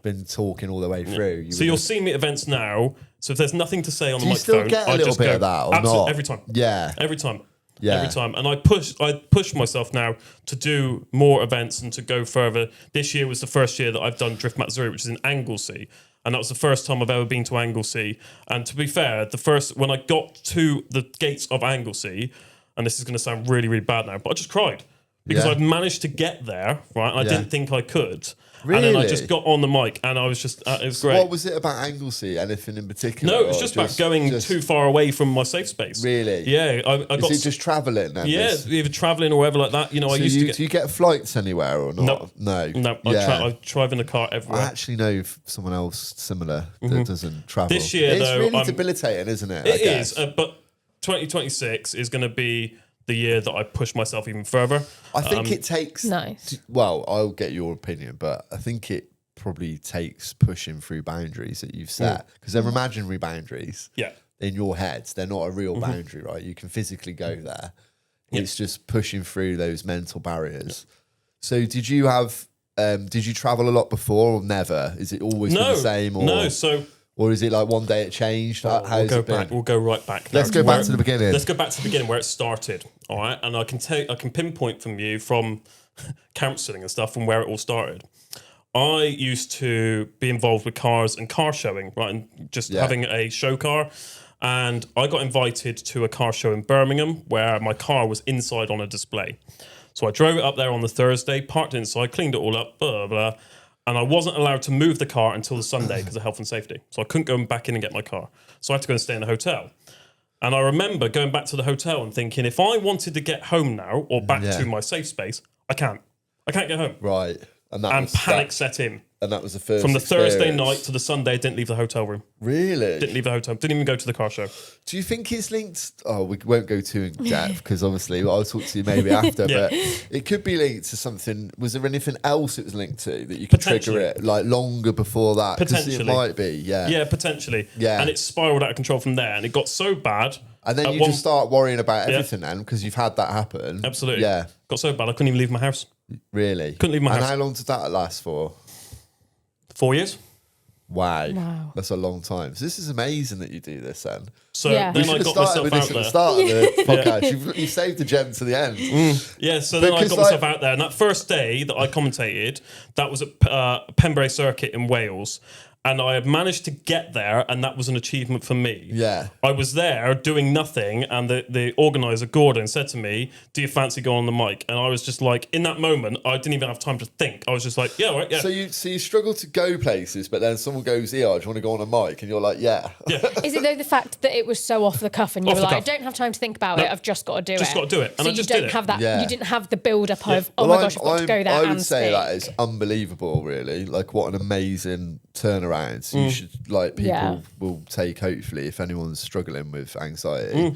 been talking all the way through. So you'll see me at events now. So if there's nothing to say on the microphone, do you still get a little bit of that or not? Every time. Yeah. Every time. Yeah. Every time. And I push myself now to do more events and to go further. This year was the first year that I've done Drift Matsuri, which is in Anglesey. And that was the first time I've ever been to Anglesey. And to be fair, when I got to the gates of Anglesey, and this is going to sound really bad now, but I just cried because I'd managed to get there, right? And I didn't think I could. Really? And then I just got on the mic and I was just, it was great. What was it about Anglesey? Anything in particular? No, it was just about going too far away from my safe space. Really? Yeah. Is it just travelling then? Yeah, either travelling or whatever like that. You know, so do you get flights anywhere or not? No. I drive in a car everywhere. I actually know someone else similar that doesn't travel. This year, it's really debilitating, isn't it? It is, but 2026 is going to be the year that I push myself even further. I think it takes... Nice. Well, I'll get your opinion, but I think it probably takes pushing through boundaries that you've set. Because they're imaginary boundaries in your head. They're not a real boundary, right? You can physically go there. It's just pushing through those mental barriers. So did you have did you travel a lot before or never? Is it always been the same? Or is it like one day it changed? We'll go back. We'll go right back. Let's go back to the beginning. Let's go back to the beginning where it started. All right, and I can pinpoint from you from counselling and stuff from where it all started. I used to be involved with cars and car showing, right, and just having a show car. And I got invited to a car show in Birmingham where my car was inside on a display. So I drove it up there on the Thursday, parked inside, cleaned it all up, blah, blah, blah. And I wasn't allowed to move the car until the Sunday because of health and safety. So I couldn't go back in and get my car. So I had to go and stay in a hotel. And I remember going back to the hotel and thinking, if I wanted to get home now or back to my safe space, I can't. I can't get home. Right. And panic set in. And that was the first From the experience. Thursday night to the Sunday, I didn't leave the hotel room. Really? Didn't leave the hotel. Didn't even go to the car show. Do you think it's linked? Oh, we won't go too in depth because obviously I'll talk to you maybe after. But it could be linked to something. Was there anything else it was linked to that you could trigger it like longer before that? Potentially, it might be. Yeah. Yeah, potentially. Yeah. And it spiraled out of control from there, and it got so bad. And then you just start worrying about everything then because you've had that happen. Absolutely. Yeah. Got so bad I couldn't even leave my house. Really? Couldn't leave my house. And how long did that last for? 4 years. Wow. That's a long time. So this is amazing that you do this then. So then I got myself out there. At the start of the podcast. You saved the gem to the end. Yeah, so then I got myself out there. And that first day that I commentated, that was at Pembrey Circuit in Wales. And I had managed to get there, and that was an achievement for me. Yeah. I was there doing nothing, and the organiser, Gordon, said to me, do you fancy going on the mic? And I was just like, in that moment, I didn't even have time to think. I was just like, yeah, right, yeah. So you struggle to go places, but then someone goes, do you want to go on a mic? And you're like, yeah. Is it though the fact that it was so off the cuff and you were like, I don't have time to think about it, I've just got to do it. Just got to do it. And so I just you did don't it. have that, Yeah. you didn't have the build-up of, oh my gosh, I've got to go there and I would say speak. that is unbelievable, really. Like, what an amazing turnaround. So you should, like, people will take, hopefully, if anyone's struggling with anxiety.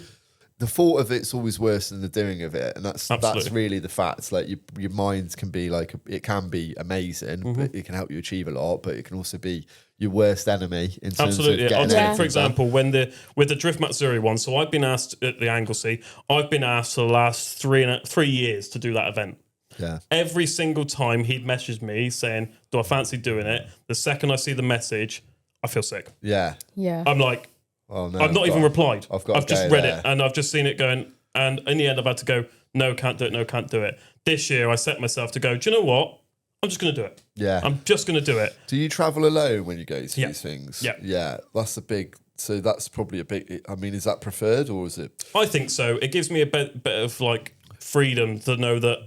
The thought of it's always worse than the doing of it, and that's really the fact. Like your mind can be like it can be amazing, but it can help you achieve a lot. But it can also be your worst enemy in terms of getting I'll take for done. example with the Drift Matsuri one. So I've been asked at the Anglesey. I've been asked for the last 3 years to do that event. Yeah. Every single time he'd message me saying, "Do I fancy doing it?" The second I see the message, I feel sick. Yeah. Yeah. I'm like, oh no, I've not even replied. I've just read it and I've just seen it going. And in the end, I've had to go, no, can't do it. No, can't do it. This year, I set myself to go, do you know what? I'm just going to do it. Yeah. I'm just going to do it. Do you travel alone when you go to these things? Yeah. Yeah. That's a big. So that's probably a big. I mean, is that preferred or is it? I think so. It gives me a bit of like freedom to know that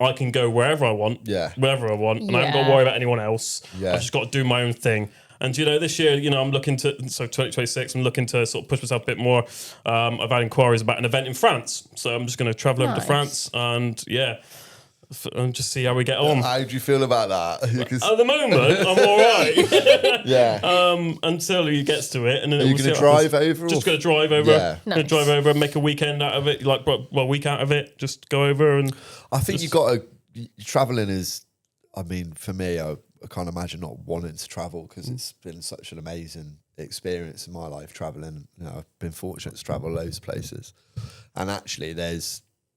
I can go wherever I want. Yeah. Wherever I want. And I haven't got to worry about anyone else. Yeah. I've just got to do my own thing. And, you know, this year, you know, I'm looking to, so 2026, I'm looking to sort of push myself a bit more. I've had inquiries about an event in France. So I'm just going to travel over to France and, and just see how we get on. How do you feel about that? At the moment, I'm all right. Yeah. Until he gets to it. And then Are you going to drive over? Just going to drive over. Yeah. Gonna drive over and make a weekend out of it. Like, well, a week out of it. Just go over and... I think you got to... Travelling is... I mean, for me, I can't imagine not wanting to travel because it's been such an amazing experience in my life traveling. You know, I've been fortunate to travel loads of places, and actually,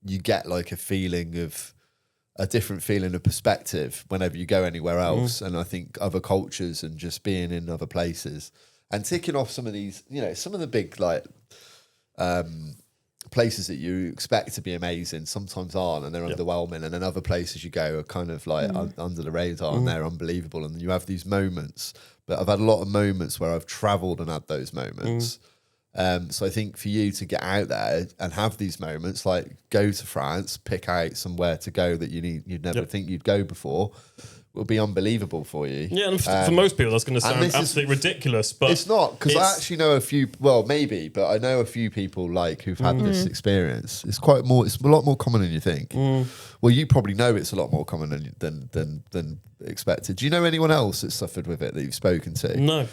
you get like a different feeling of perspective whenever you go anywhere else. And I think other cultures and just being in other places and ticking off some of these, you know, some of the big like places that you expect to be amazing sometimes aren't, and they're underwhelming, and then other places you go are kind of like under the radar and they're unbelievable, and you have these moments. But I've had a lot of moments where I've travelled and had those moments. So I think for you to get out there and have these moments, like go to France, pick out somewhere to go that you'd never think you'd go before, will be unbelievable for you. Yeah, and for most people that's going to sound absolutely ridiculous, but it's not, because I actually know a few. Well, maybe, but I know a few people like who've had this experience. It's a lot more common than you think. Well, you probably know it's a lot more common than expected. Do you know anyone else that's suffered with it that you've spoken to? No.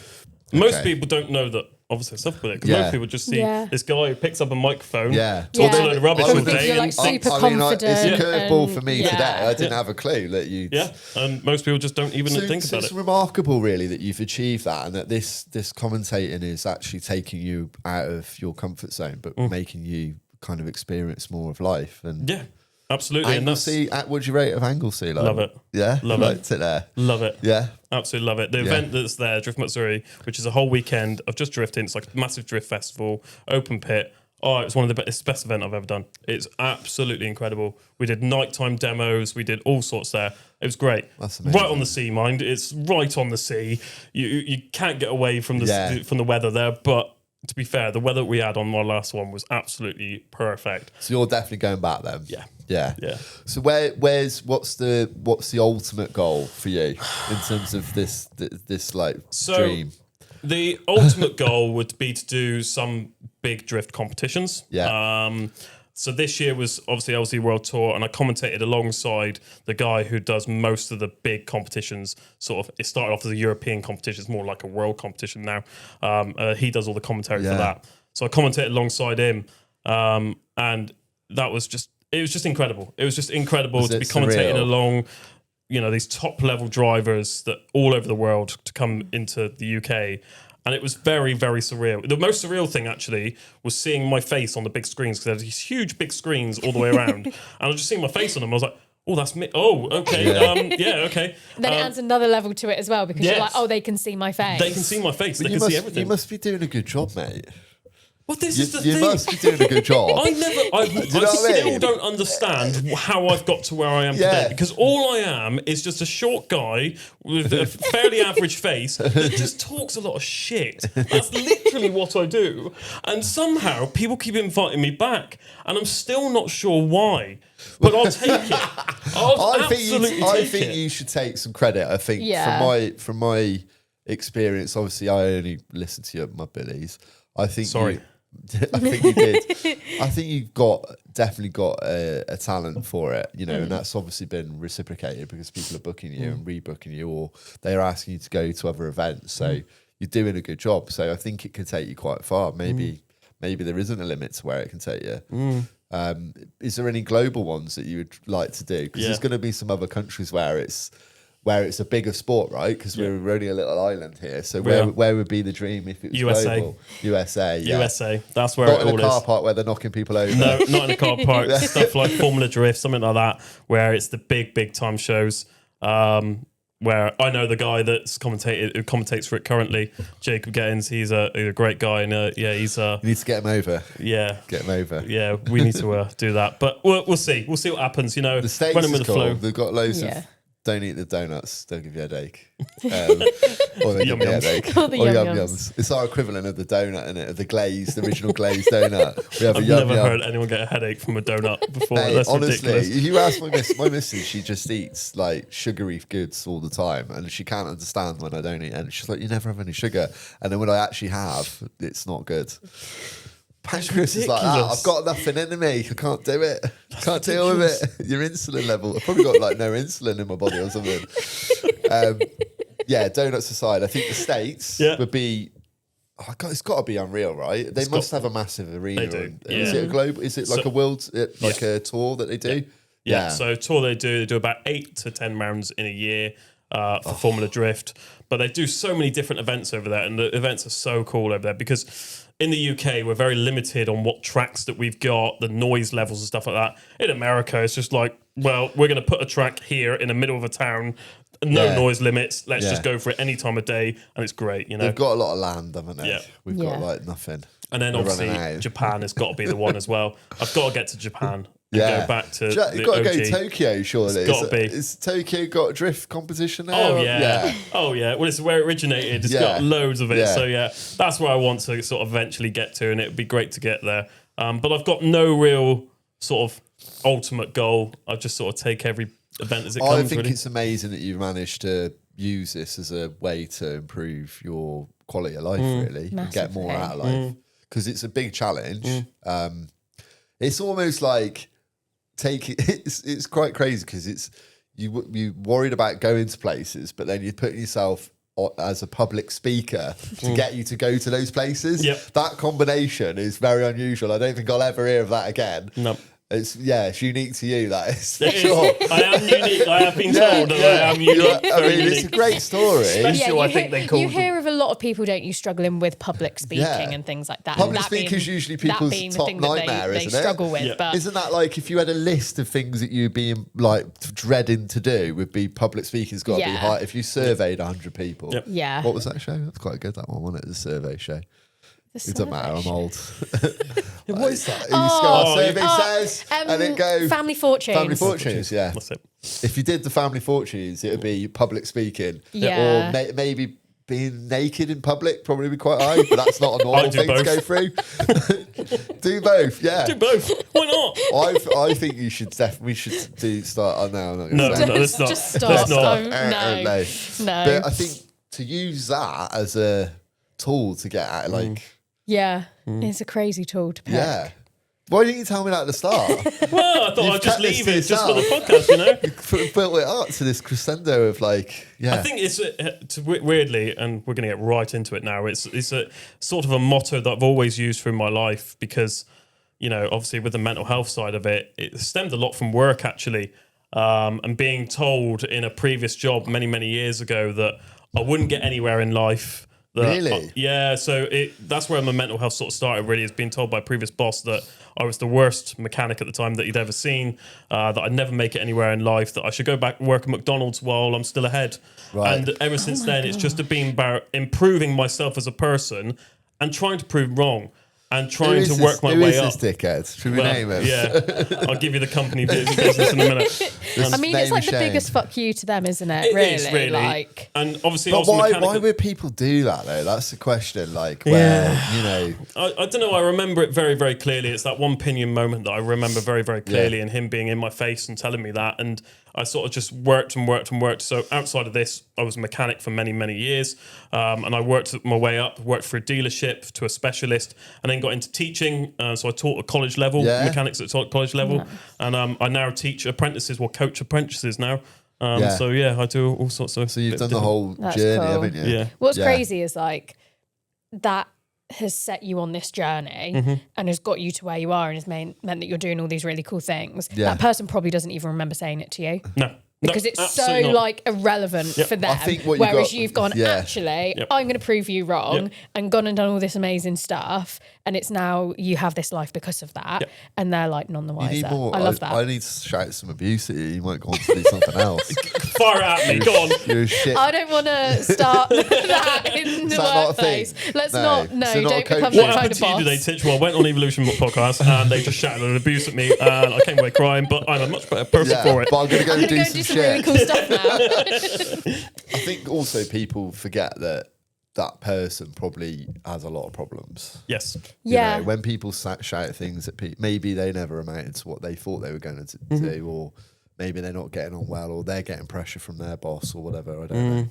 Most people don't know that obviously I suffer with it, because most people just see this guy who picks up a microphone, talks a load of rubbish all day. You're like super confident. It's a curveball for me today. I didn't have a clue that you... Yeah, and most people just don't even think about it. It's remarkable, really, that you've achieved that, and that this commentating is actually taking you out of your comfort zone, but making you kind of experience more of life. And absolutely. Anglesey, would you rate of Anglesey? Like, love it. Yeah, love it there. Love it. Yeah, absolutely love it. The event that's there, Drift Matsuri, which is a whole weekend of just drifting. It's like a massive drift festival, open pit. Oh, it's one of it's the best event I've ever done. It's absolutely incredible. We did nighttime demos. We did all sorts there. It was great. That's amazing. Right on the sea, mind. It's right on the sea. You can't get away from the weather there. But to be fair, the weather we had on my last one was absolutely perfect. So you're definitely going back then. Yeah. So what's the ultimate goal for you in terms of this dream? The ultimate goal would be to do some big drift competitions. Yeah. So this year was obviously LZ World Tour, and I commentated alongside the guy who does most of the big competitions. Sort of, it started off as a European competition; it's more like a world competition now. He does all the commentary for that. So I commentated alongside him, and it was just incredible. It was just incredible to be commentating along, these top level drivers that all over the world to come into the UK. And it was very, very surreal. The most surreal thing, actually, was seeing my face on the big screens, because there's these huge big screens all the way around. And I was just seeing my face on them. I was like, oh, that's me. Oh, okay. Okay. Then it adds another level to it as well, because you're like, oh, they can see my face. They can see my face. They can see everything. You must be doing a good job, mate. Well, this is the thing. You must be doing a good job. I still don't understand how I've got to where I am today, because all I am is just a short guy with a fairly average face that just talks a lot of shit. That's literally what I do. And somehow people keep inviting me back, and I'm still not sure why. But I'll take it. I think you should take some credit. I think from my experience, obviously I only listen to you at MudBillys. I think you did. I think you've definitely got a talent for it, and that's obviously been reciprocated because people are booking you and rebooking you, or they're asking you to go to other events. So you're doing a good job. So I think it could take you quite far. Maybe there isn't a limit to where it can take you. Is there any global ones that you would like to do? Because there's going to be some other countries where it's a bigger sport, right? Because we're only a little island here. So where would be the dream if it was global? USA. That's where not it all is. Not in a car park where they're knocking people over. No, not in a car park. Stuff like Formula Drift, something like that, where it's the big time shows. Where I know the guy who commentates for it currently, Jacob Gettins. He's a great guy, and he's. You need to get him over. Yeah, get him over. Yeah, we need to do that, but we'll see. We'll see what happens. The States running with is the cool. flow. They've got loads of. Don't eat the donuts. They'll give you a headache. Or they give you a headache. Or the yum-yums. It's our equivalent of the donut, isn't it? Of the original glazed donut. We have I've never heard anyone get a headache from a donut before. Mate, that's honestly, ridiculous. if you ask my missus, she just eats like sugary goods all the time, and she can't understand when I don't eat. And she's like, "You never have any sugar." And then when I actually have, it's not good. Pancreas is like that. I've got nothing in me. I can't do it. Can't deal with it. Your insulin level. I've probably got like no insulin in my body or something. Donuts aside, I think the States would be. Oh God, it's got to be unreal, right? They must have a massive arena. They do. Is it a global? Is it like a world, like a tour that they do? Yeah. So tour they do about 8 to 10 rounds in a year for Formula Drift, but they do so many different events over there, and the events are so cool over there because. In the UK, we're very limited on what tracks that we've got, the noise levels and stuff like that. In America, it's just like, well, we're going to put a track here in the middle of a town, no noise limits. Let's just go for it any time of day, and it's great. They've got a lot of land, haven't they? Yeah. We've got like nothing. And then obviously Japan has got to be the one as well. I've got to get to Japan. Go back to you've got to go to Tokyo, surely. It's got to be. Is Tokyo got a drift competition there? Oh yeah. Well, it's where it originated. It's got loads of it. So that's where I want to sort of eventually get to, and it would be great to get there. But I've got no real sort of ultimate goal. I just sort of take every event as it comes. I think it's amazing that you've managed to use this as a way to improve your quality of life, really, and get more out of life. Because it's a big challenge. It's almost like it's quite crazy because it's you worried about going to places, but then you're putting yourself as a public speaker to get you to go to those places. That combination is very unusual. I don't think I'll ever hear of that again. No. It's unique to you. That is. It is. Sure. I am unique. I have been told that I am unique. I mean, it's a great story. Special, I think they called you hear of a lot of people, don't you, struggling with public speaking and things like that. Public that speaking is usually people's being the top thing that nightmare, they isn't it? struggle with. Yeah. But Isn't that like if you had a list of things that you'd be like dreading to do, would be public speaking's got to be high. If you surveyed 100 people, yeah. What was that show? That's quite good. That one, wasn't it? The survey show. It doesn't matter. I'm old. What is that? Survey says, and it go Family Fortunes. Family Fortunes. Yeah. That's it. If you did the Family Fortunes, it would be public speaking. Yeah. Or maybe being naked in public probably be quite high, but that's not a normal thing to go through. Do both, yeah. Do both. Why not? I think you should we should start. Oh no, I'm not going No, to say. let's not. Just stop. Let's not. No. But I think to use that as a tool to get at, like, it's a crazy tool to pick. yeah. Why didn't you tell me that at the start? Well, I thought You've I'd just kept this leave to it just for the yourself. podcast, you know? You built it up to this crescendo of like, I think it's weirdly, and we're going to get right into it now. It's a sort of a motto that I've always used through my life because, you know, obviously with the mental health side of it, it stemmed a lot from work actually, and being told in a previous job many years ago that I wouldn't get anywhere in life. Really? Yeah, so that's where my mental health sort of started, really, is being told by a previous boss that I was the worst mechanic at the time that he'd ever seen, that I'd never make it anywhere in life, that I should go back and work at McDonald's while I'm still ahead. Right. And ever since then, it's just been about improving myself as a person and trying to prove wrong and trying to work my way up. Who is this dickhead? Should we name him? Yeah, I'll give you the company business in a minute. I mean, it's like the biggest fuck you to them, isn't it? It really? is, really. Like, and obviously, But I was why would people do that though? That's the question. Like, where you know, I don't know. I remember it very clearly. It's that one pinion moment that I remember very clearly, and him being in my face and telling me that. And I sort of just worked. So outside of this, I was a mechanic for many years, and I worked my way up. Worked for a dealership to a specialist, and then got into teaching. So I taught at college level mechanics at college level, and I now teach apprentices, coach apprentices now. So yeah, I do all sorts of. So you've done the whole journey, cool. haven't you? Yeah. What's crazy is like that has set you on this journey and has got you to where you are and has meant that you're doing all these really cool things. Yeah. That person probably doesn't even remember saying it to you. No. Because it's so like irrelevant for them. I think what whereas you've gone, actually, Yep. I'm going to prove you wrong and gone and done all this amazing stuff. And it's now you have this life because of that. Yep. And they're like none the You wiser. need more. I love that. I need to shout some abuse at you. You might go on to do something else. Fire at me. Go on. You're a shit. I don't want to start that in the that not a workplace. thing? Let's No. not. So No, not don't a become coach. that What kind happened of to you boss. today, Titch? Well, I went on Evolution podcast and they just shouted an abuse at me and I came away crying, but I'm a much better person for it. But I'm going to go I'm and going do to go some do some really shit. cool stuff now. I think also people forget that person probably has a lot of problems. Yes. You Yeah. know, when people shout things at people, maybe they never amounted to what they thought they were going to do, or maybe they're not getting on well, or they're getting pressure from their boss or whatever. I don't know.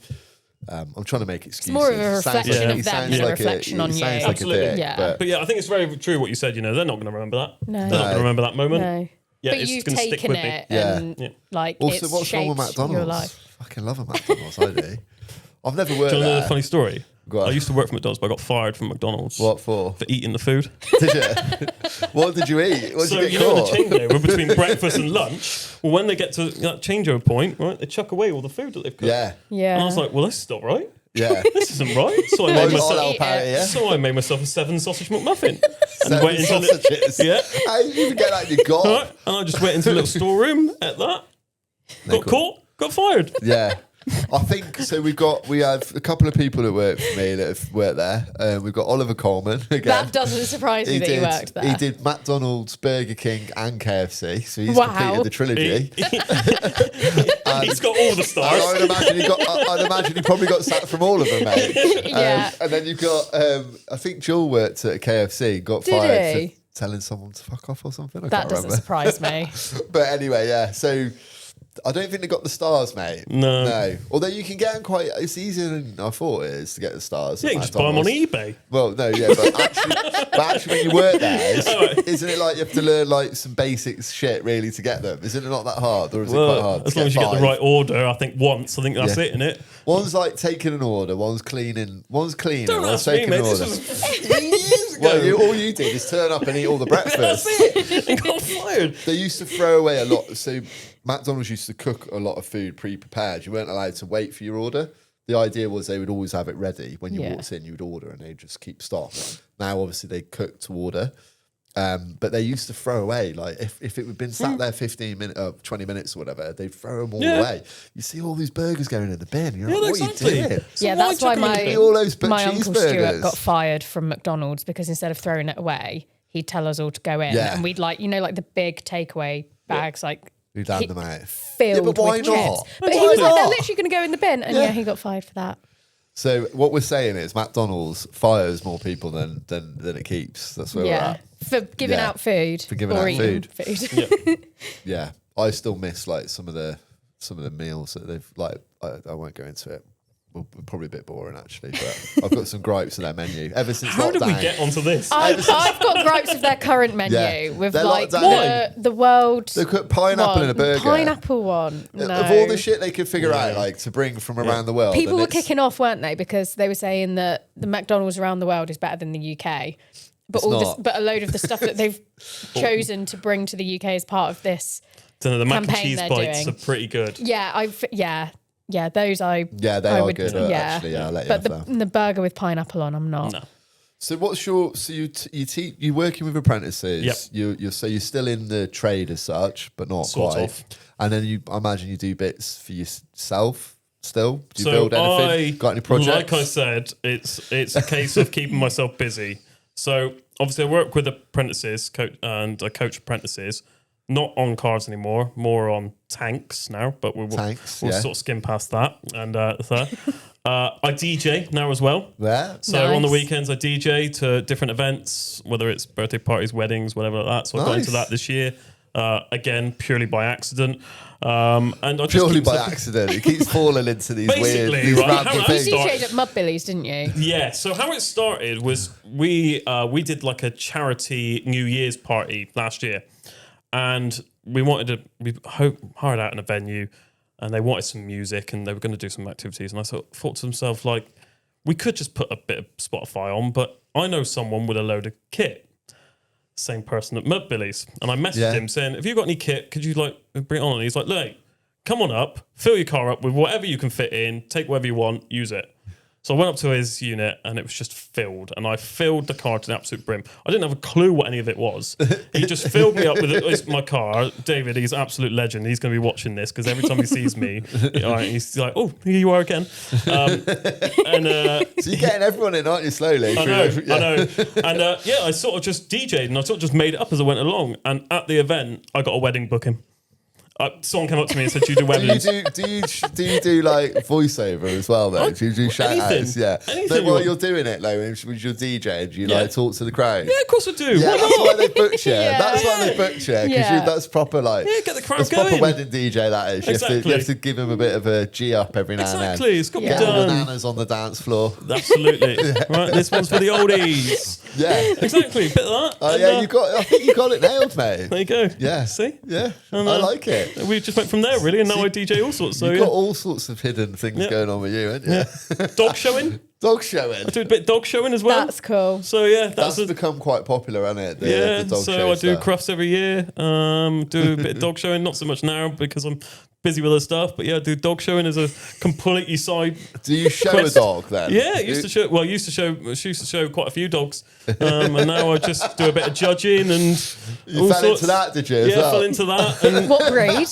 I'm trying to make excuses. more of a It sounds reflection of them than a reflection on it you. sounds like Absolutely. a dick, Yeah. But yeah, I think it's very true what you said. You know, they're not going to remember that. No. They're not going to remember that moment. No. Yeah, But it's you've going to stick taken with me. it Yeah. and like Also, it's what's wrong with shaped your McDonald's? life. Fucking love a McDonald's, I do. I've never worked Do you want to know there. the funny story? Go on. I used to work for McDonald's, but I got fired from McDonald's. What for? For eating the food. Did you? What did you eat? What did So you get you know the caught? changeover between breakfast and lunch. Well, when they get to that changeover point, right, they chuck away all the food that they've cooked. Yeah. Yeah. And I was like, well, this is not right. Yeah. This isn't right. So I made I'll myself. help out here. So I made myself a 7 sausage McMuffin. Seven went into the- sausages. Yeah. How did you even get that in your gob? Right, and I just went into a little storeroom at that. Got caught. Got fired. Yeah. I think so. We have a couple of people that work for me that have worked there. We've got Oliver Coleman again. That doesn't surprise me that you worked there. He did McDonald's, Burger King, and KFC. So he's Wow. completed the trilogy. He's got all the And stars. I'd imagine he probably got sacked from all of them, mate. Yeah. And then you've got, I think Joel worked at KFC, got Did fired he? for telling someone to fuck off or something. I That can't doesn't remember. surprise me. But anyway, yeah. So I don't think they got the stars, mate. No. Although you can get them it's easier than I thought it is to get the stars. Yeah, you can just buy them on eBay. Well, no, yeah, but actually when you work there, isn't it like you have to learn like some basic shit really to get them? Isn't it not that hard, or is it quite hard? As long as you get the right order, I think once. I think that's it, isn't it? One's like taking an order, one's cleaning, one's Don't one's ask me, taking mate. an order. Years ago. Well, all you did is turn up and eat all the breakfast. That's it. And got fired. They used to throw away a lot. So McDonald's used to cook a lot of food pre-prepared. You weren't allowed to wait for your order. The idea was they would always have it ready. When you walked in, you would order and they'd just keep stock. Now, obviously, they cook to order. But they used to throw away, like, if it had been sat there 15 minutes, 20 minutes or whatever, they'd throw them all away. You see all these burgers going in the bin. You're like, what exactly. are you doing? So that's why my Uncle Stuart got fired from McDonald's, because instead of throwing it away, he'd tell us all to go in. And we'd like the big takeaway bags, like, we'd hand them out. Filled but why with not? chips. But he was like, they're literally going to go in the bin. And he got fired for that. So what we're saying is McDonald's fires more people than it keeps. That's where we're at. For giving out food. For giving or out eating food. Yeah. I still miss like some of the meals that they've like. I won't go into it. Well, probably a bit boring actually, but I've got some gripes with their menu ever since How lockdown. did we get onto this? I've got gripes with their current menu with They're like locked the world. They put pineapple in a burger. Pineapple one. No. Of all the shit they could figure out, like to bring from around the world. People were kicking off, weren't they? Because they were saying that the McDonald's around the world is better than the UK. But but a load of the stuff that they've chosen to bring to the UK as part of this. The mac and campaign cheese they're bites doing. are pretty good. Yeah, those I. Yeah, they I are would, good. Actually, I'll let you but have that. the burger with pineapple on, I'm not. No. So what's your you're working with apprentices? Yep. You're still in the trade as such, but not Sort quite. of. And then I imagine you do bits for yourself still. Do you build anything? Got any projects? Like I said, it's a case of keeping myself busy. So obviously I work with apprentices and I coach apprentices. Not on cars anymore, more on tanks now, but we'll sort of skim past that. And I DJ now as well. Yeah. So on the weekends I DJ to different events, whether it's birthday parties, weddings, whatever like that. So I got into that this year, again, purely by accident. And I just purely by accident. It keeps falling into these weird, these random things. You DJ'd at MudBillys, didn't you? Yeah. So how it started was we did like a charity New Year's party last year. And we hired out in a venue and they wanted some music and they were going to do some activities. And I thought to themselves, like, we could just put a bit of Spotify on, but I know someone with a load of kit. Same person at MudBillys. And I messaged him saying, have you got any kit? Could you like bring it on? And he's like, look, come on up, fill your car up with whatever you can fit in, take whatever you want, use it. So I went up to his unit and it was just filled. And I filled the car to the absolute brim. I didn't have a clue what any of it was. He just filled me up with my car. David, he's an absolute legend. He's going to be watching this because every time he sees me, he's like, oh, here you are again. So you're getting everyone in, aren't you, slowly? I know. And I sort of just DJ'd and I sort of just made it up as I went along. And at the event, I got a wedding booking. Someone came up to me and said, "Do you do weddings?" do you do like voiceover as well though? Do you do shout outs? Yeah. But while you're doing it, like with your DJ, do you like talk to the crowd? Yeah, of course I do. Yeah, that's why they booked you. That's why they booked you because that's proper like get the crowd that's going. proper wedding DJ. That is. You have to give them a bit of a G up every now and then. Exactly. It's got to be Get done. bananas on the dance floor. Absolutely. Right. This one's for the oldies. Yeah. Exactly. A bit of that. Oh yeah, I think you got it nailed, mate. There you go. Yeah. See? Yeah. I like it. We just went from there, really, and now I DJ all sorts. So you've got all sorts of hidden things going on with you, haven't you? Yeah. Dog showing. Dog showing. I do a bit of dog showing as well. That's cool. So yeah, that's become quite popular, hasn't it? The dog so show I do stuff. crufts every year. Do a bit of dog showing, not so much now because I'm busy with other stuff. But yeah, I do dog showing as a completely side. Do you show a dog then? Yeah, I used to show quite a few dogs, and now I just do a bit of judging and. You fell into that, did you? Yeah, I fell into that. And what breed?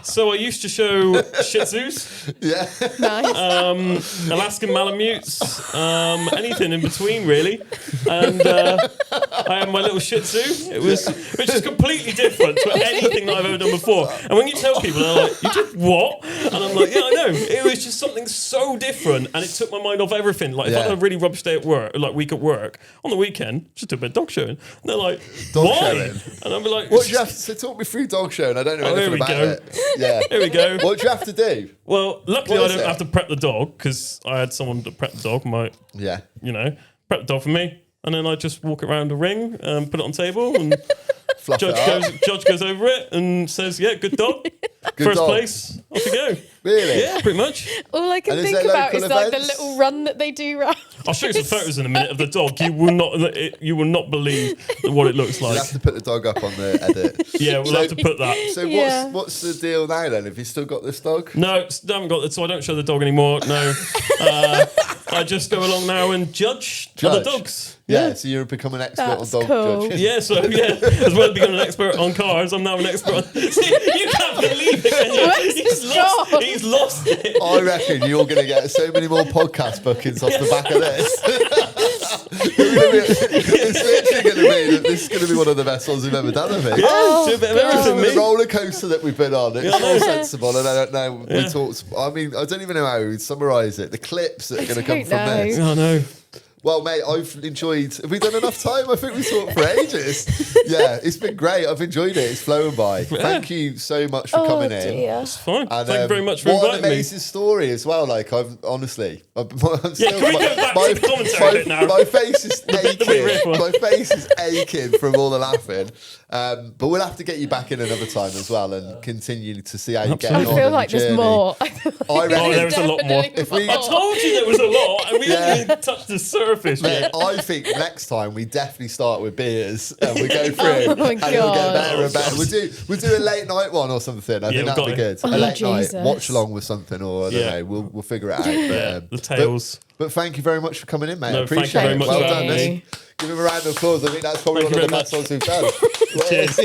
So I used to show Shih Tzus. Yeah. Nice. Alaskan Malamutes, anything in between really. And I had my little Shih Tzu, which is completely different to anything that I've ever done before. And when you tell people, they're like, You did what? And I'm like, yeah, I know. It was just something so different, and it took my mind off everything. Like, if I had a really rubbish day at work, like week at work, on the weekend, just do a bit of dog showing. And they're like, Dog why? showing? And I'll be like, What do you have to talk me through dog showing? I don't know anything about it. Yeah. Here we go. What do you have to do? Well, luckily I What is don't it? have to prep the dog because I had someone to prep the dog. Prep the dog for me, and then I just walk around the ring, put it on the table, and judge goes over it and says, "Yeah, good dog, first dog. place, off you go." Really? Yeah, pretty much. All I can And is think there about is local like the events? little run that they do round. I'll show you some photos in a minute of the dog. You will not believe what it looks You'll like. have to put the dog up on the edit. Yeah, we'll have to put that. So Yeah. what's the deal now then? Have you still got this dog? No, I haven't got it, so I don't show the dog anymore. No, I just go along now and judge other dogs. Yeah, so you're becoming an expert That's on dog cool. judging. Yeah, so as well as becoming an expert on cars, I'm now an expert on... See, you can't believe it, can you? Where's his job? He's lost it. I reckon you're going to get so many more podcast bookings off the back of this. It's literally going to be that this is going to be one of the best ones we've ever done, I think. Yeah, do a bit of everything, The mate. roller coaster that we've been on, it's all Yeah. sensible, and I don't know. We talked. I mean, I don't even know how we would summarise it. The clips that are going to come from this. Oh, no. Well, mate, I've enjoyed. Have we done enough time? I think we talked for ages. Yeah, it's been great. I've enjoyed it. It's flown by. Thank you so much for coming in. It's fine. And, Thank you very much for what inviting an me. amazing story as well. Like, I'm honestly, I'm Yeah, still, can we go back to the commentary bit now? my face is bit that we riff aching. on. My face is aching from all the laughing. But we'll have to get you back in another time as well and continue to see how you get on. I feel in like the there's journey. more. I reckon. Oh, there was a lot more. Definitely If we- I told you there was a lot, and we haven't even touched the surface Mate, yet. I think next time we definitely start with beers and we go through Oh my and it'll get God. better and better. We'll do a late night one or something. I think we've that'd be got good. it. A late Jesus. night watch along with something, or I don't know. We'll figure it out. But, The tales. But thank you very much for coming in, mate. No, I thank you appreciate very it. much Well for done. having me. Give him a round of applause. I think that's probably Thank one of you the very best ones we've done. Cheers.